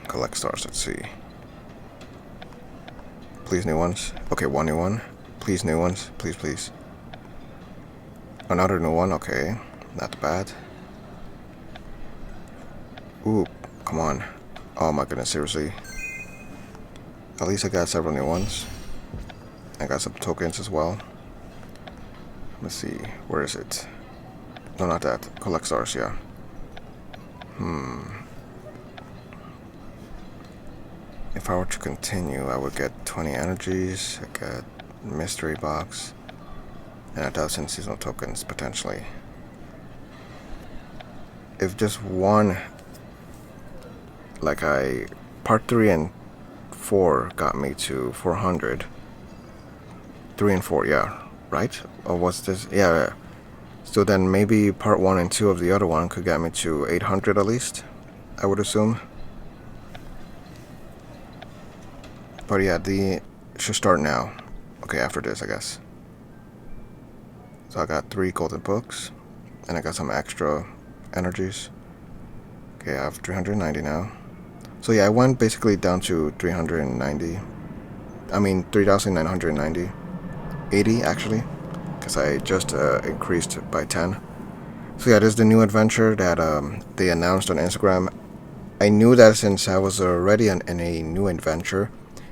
Collect stars, let's see. Please new ones. Okay, 1 new one. Please new ones. Please, please. Another new one, okay. Not bad. Ooh, come on. Oh my goodness, seriously. At least I got several new ones. I got some tokens as well. Let's see, where is it? No, not that. Collect stars, yeah. If I were to continue, I would get 20 energies, I get mystery box, and 1,000 seasonal tokens, potentially. If just one, part 3 and 4 got me to 400. 3 and 4, yeah, right? Or what's this? Yeah. So then maybe part 1 and 2 of the other one could get me to 800 at least, I would assume. But yeah, the should start now. Okay, after this, I guess. So I got 3 golden books, and I got some extra energies. Okay, I have 390 now. So yeah, I went basically down to 390. I mean, 3,990. 80 actually, because I just increased by 10. So yeah, this is the new adventure that they announced on Instagram. I knew that since I was already in a new adventure,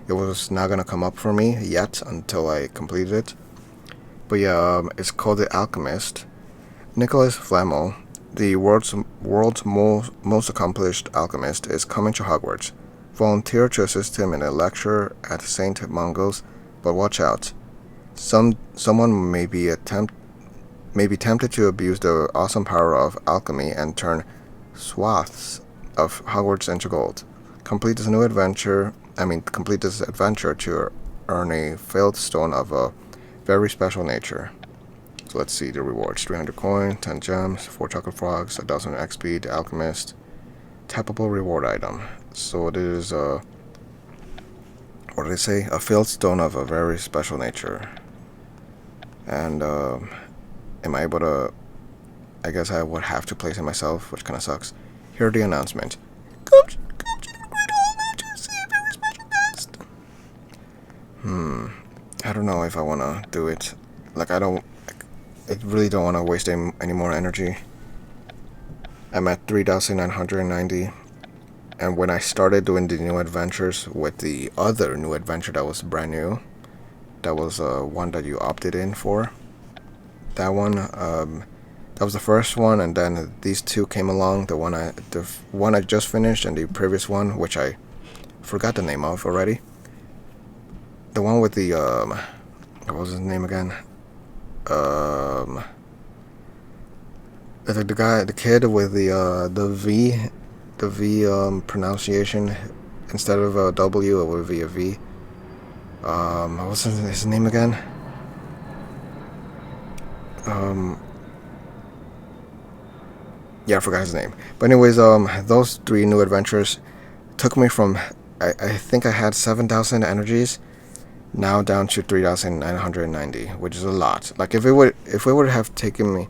it was not gonna come up for me yet until I completed it. But yeah, it's called The Alchemist. Nicholas Flamel, the world's most accomplished alchemist, is coming to Hogwarts. Volunteer to assist him in a lecture at St. Mungo's, but watch out. Someone may be tempted to abuse the awesome power of alchemy and turn swaths of Hogwarts into gold. Complete this adventure to earn a failed stone of a very special nature. So let's see the rewards: 300 coin, 10 gems, 4 chocolate frogs, 1,000 XP. The Alchemist, tappable reward item. So it is what did they say? A failed stone of a very special nature. And am I able to? I guess I would have to place it myself, which kind of sucks. Here the announcement. Come to the Great Hall now to see a very special guest. I don't know if I want to do it. I really don't want to waste any more energy. I'm at 3,990. And when I started doing the new adventures with the other new adventure that was brand new, that was one that you opted in for. That one, that was the first one, and then these two came along. The one I just finished, and the previous one, which I forgot the name of already. The one with the what was his name again? The kid with the V pronunciation instead of a W, it would be a V. What was his name again? Yeah, I forgot his name. But anyways, those 3 new adventures took me from I think I had 7,000 energies, now down to 3,990, which is a lot. Like if it would have taken me,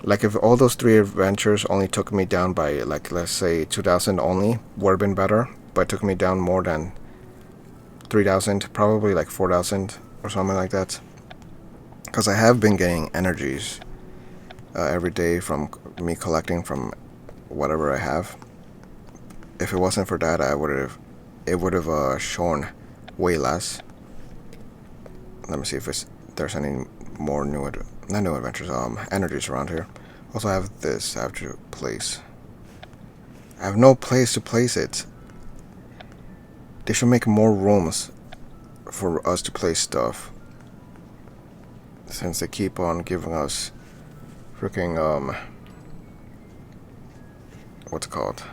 like if all those 3 adventures only took me down by like let's say 2,000 only, would have been better. But it took me down more than 3,000, probably like 4,000 or something like that. Because I have been getting energies every day from me collecting from whatever I have. If it wasn't for that, it would have shown way less. Let me see if there's any more not new adventures, energies around here. Also, I have this I have to place. I have no place to place it. They should make more rooms for us to place stuff. Since they keep on giving us freaking, what's it called?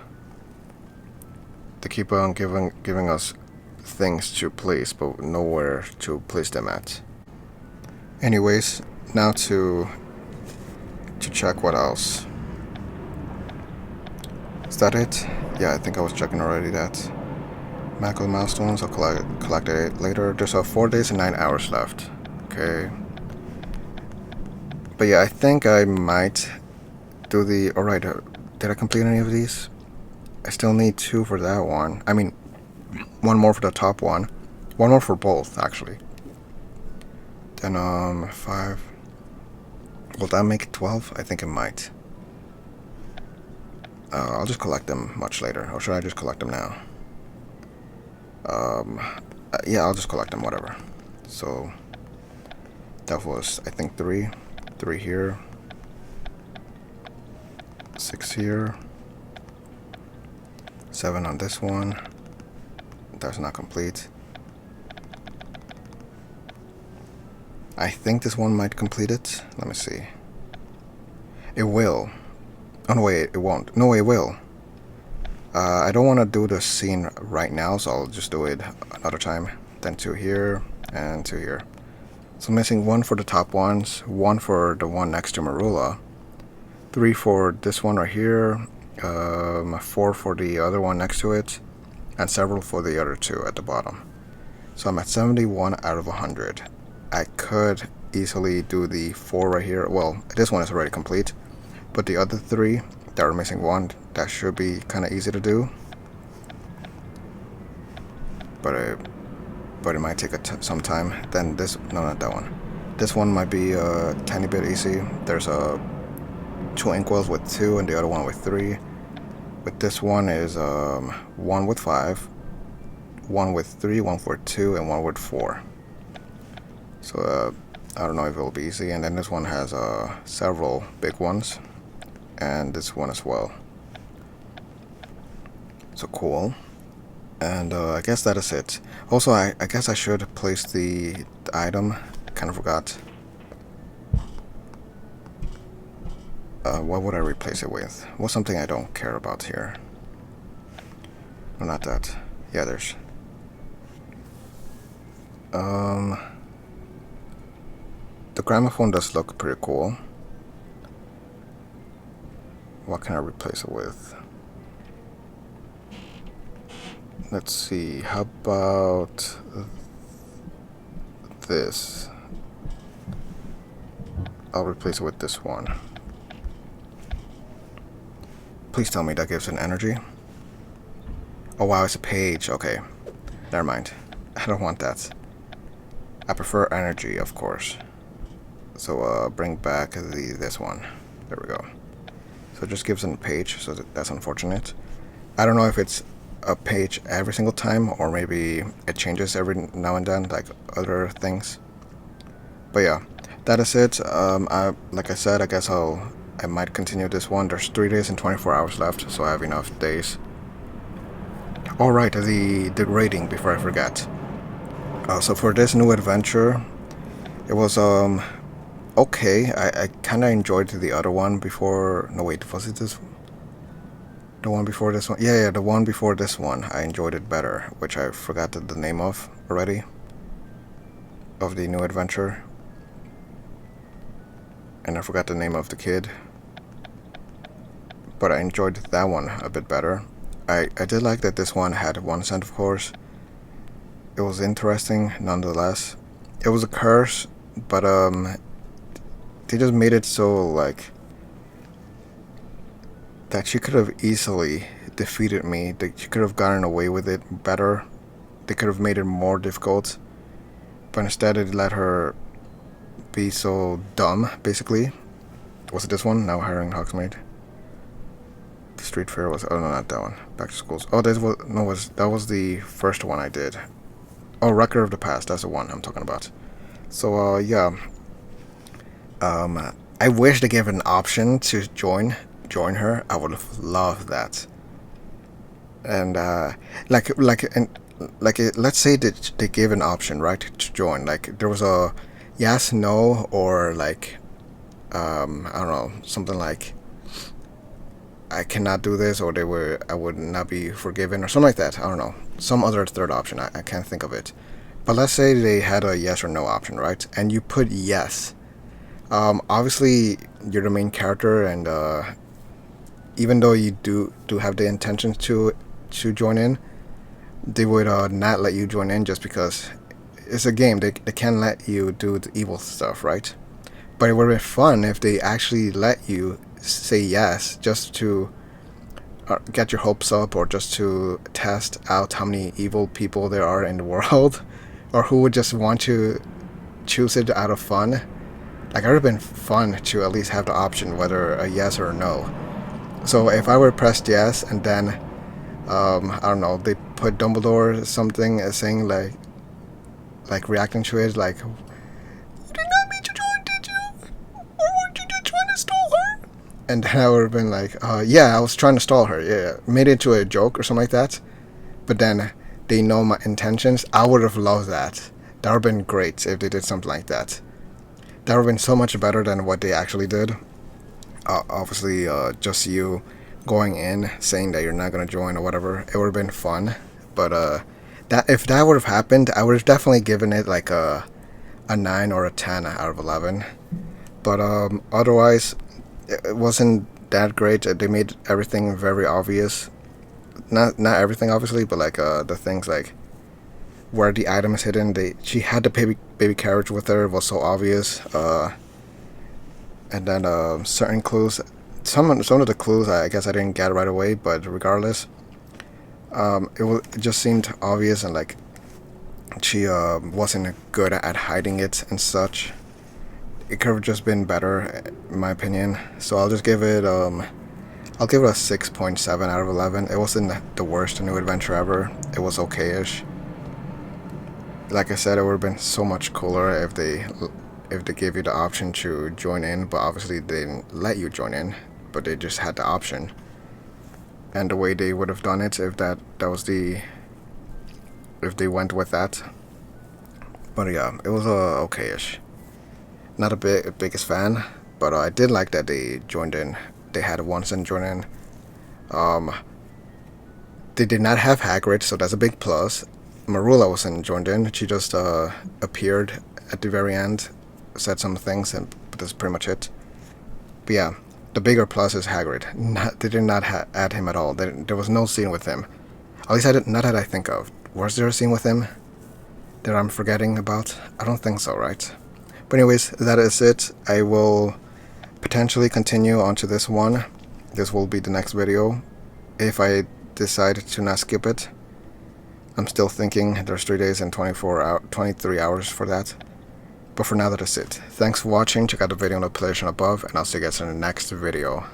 They keep on giving us things to place, but nowhere to place them at. Anyways, now to check what else. Is that it? Yeah, I think I was checking already that. Magical milestones, I'll collect it later. There's 4 days and 9 hours left. Okay. But yeah, I think I might do the... Alright, did I complete any of these? I still need 2 for that one. I mean, 1 more for the top one. 1 more for both, actually. Then, 5. Will that make it 12? I think it might. I'll just collect them much later. Or should I just collect them now? Yeah, I'll just collect them, whatever. So, that was, I think, 3. 3 here. 6 here. 7 on this one. That's not complete. I think this one might complete it. Let me see. It will. Oh, no, wait, it won't. No, it will. I don't want to do the scene right now, so I'll just do it another time. Then 2 here, and 2 here. So I'm missing 1 for the top ones, 1 for the one next to Marula, 3 for this one right here, 4 for the other one next to it, and several for the other 2 at the bottom. So I'm at 71 out of 100. I could easily do the 4 right here. Well, this one is already complete, but the other 3 that are missing 1, that should be kind of easy to do. But it might take some time. Then this, no, not that one. This one might be a tiny bit easy. There's 2 inkwells with 2 and the other one with 3. With this one is 1 with 5, 1 with 3, 1 with 2, and 1 with 4. So I don't know if it'll be easy. And then this one has several big ones, and this one as well. So cool. And I guess that is it. Also, I guess I should place the item. Kind of forgot. What would I replace it with? What's something I don't care about here? No, not that. Yeah, there's... The gramophone does look pretty cool. What can I replace it with? Let's see, how about this? I'll replace it with this one. Please tell me that gives an energy. Oh wow, it's a page. Okay, never mind. I don't want that. I prefer energy, of course. So bring back this one. There we go. So it just gives a page, so that's unfortunate. I don't know if it's a page every single time, or maybe it changes every now and then, like other things. But yeah, that is it. Like I said, I guess I might continue this one. There's 3 days and 24 hours left, so I have enough days. Alright, the rating, before I forget. So for this new adventure, it was okay. I kinda enjoyed the other one before. No wait, was it this one? The one before this one? Yeah, the one before this one. I enjoyed it better, which I forgot the name of already. Of the new adventure. And I forgot the name of the kid. But I enjoyed that one a bit better. I did like that this one had 1 cent, of course. It was interesting, nonetheless. It was a curse, but they just made it so, like, that she could have easily defeated me. That she could have gotten away with it better. They could have made it more difficult. But instead it let her be so dumb, basically. Was it this one? Now hiring Hogsmeade. The street fair was... Oh, no, not that one. Back to schools. Oh, that was the first one I did. Oh, Record of the Past. That's the one I'm talking about. So yeah. I wish they gave an option to join her. I would have loved that. And let's say that they gave an option, right, to join. Like there was a yes, no, or like I don't know, something like I cannot do this, or I would not be forgiven, or something like that. I don't know, some other third option. I can't think of it. But let's say they had a yes or no option, right? And you put yes. Obviously, you're the main character, and even though you do have the intentions to join in, they would not let you join in just because it's a game. They can't let you do the evil stuff, right? But it would have been fun if they actually let you say yes just to get your hopes up, or just to test out how many evil people there are in the world, or who would just want to choose it out of fun. Like, it would have been fun to at least have the option whether a yes or a no. So if I were pressed yes, and then I don't know, they put Dumbledore something saying like reacting to it, like, "You did not mean to join, did you? Or were you just trying to stall her?" And then I would have been like, yeah, I was trying to stall her. Yeah, made it to a joke or something like that. But then they know my intentions. I would have loved that. That would have been great if they did something like that. That would have been so much better than what they actually did. Obviously, just you going in saying that you're not going to join or whatever, it would have been fun. But that if that would have happened, I would have definitely given it like a 9 or a 10 out of 11. But otherwise, it wasn't that great. They made everything very obvious. Not everything, obviously, but like the things like where the item is hidden. She had the baby carriage with her. It was so obvious. And then certain clues. Some of the clues I guess I didn't get right away, but regardless, it just seemed obvious, and like she wasn't good at hiding it and such. It could have just been better, in my opinion. So I'll just give it I'll give it a 6.7 out of 11. It wasn't the worst new adventure ever. It was okay-ish. Like I said, it would have been so much cooler if they gave you the option to join in, but obviously they didn't let you join in, but they just had the option. And the way they would have done it, if they went with that. But yeah, it was okay-ish. Not a biggest fan, but I did like that they joined in. They had once and joined in. They did not have Hagrid, so that's a big plus. Marula wasn't joined in. She just appeared at the very end, said some things, but that's pretty much it. But yeah, the bigger plus is Hagrid. They did not add him at all. There was no scene with him. At least not that I think of. Was there a scene with him that I'm forgetting about? I don't think so, right? But anyways, that is it. I will potentially continue onto this one. This will be the next video, if I decide to not skip it. I'm still thinking. There's 3 days and 23 hours for that. But for now, that is it. Thanks for watching. Check out the video in the playlist above, and I'll see you guys in the next video.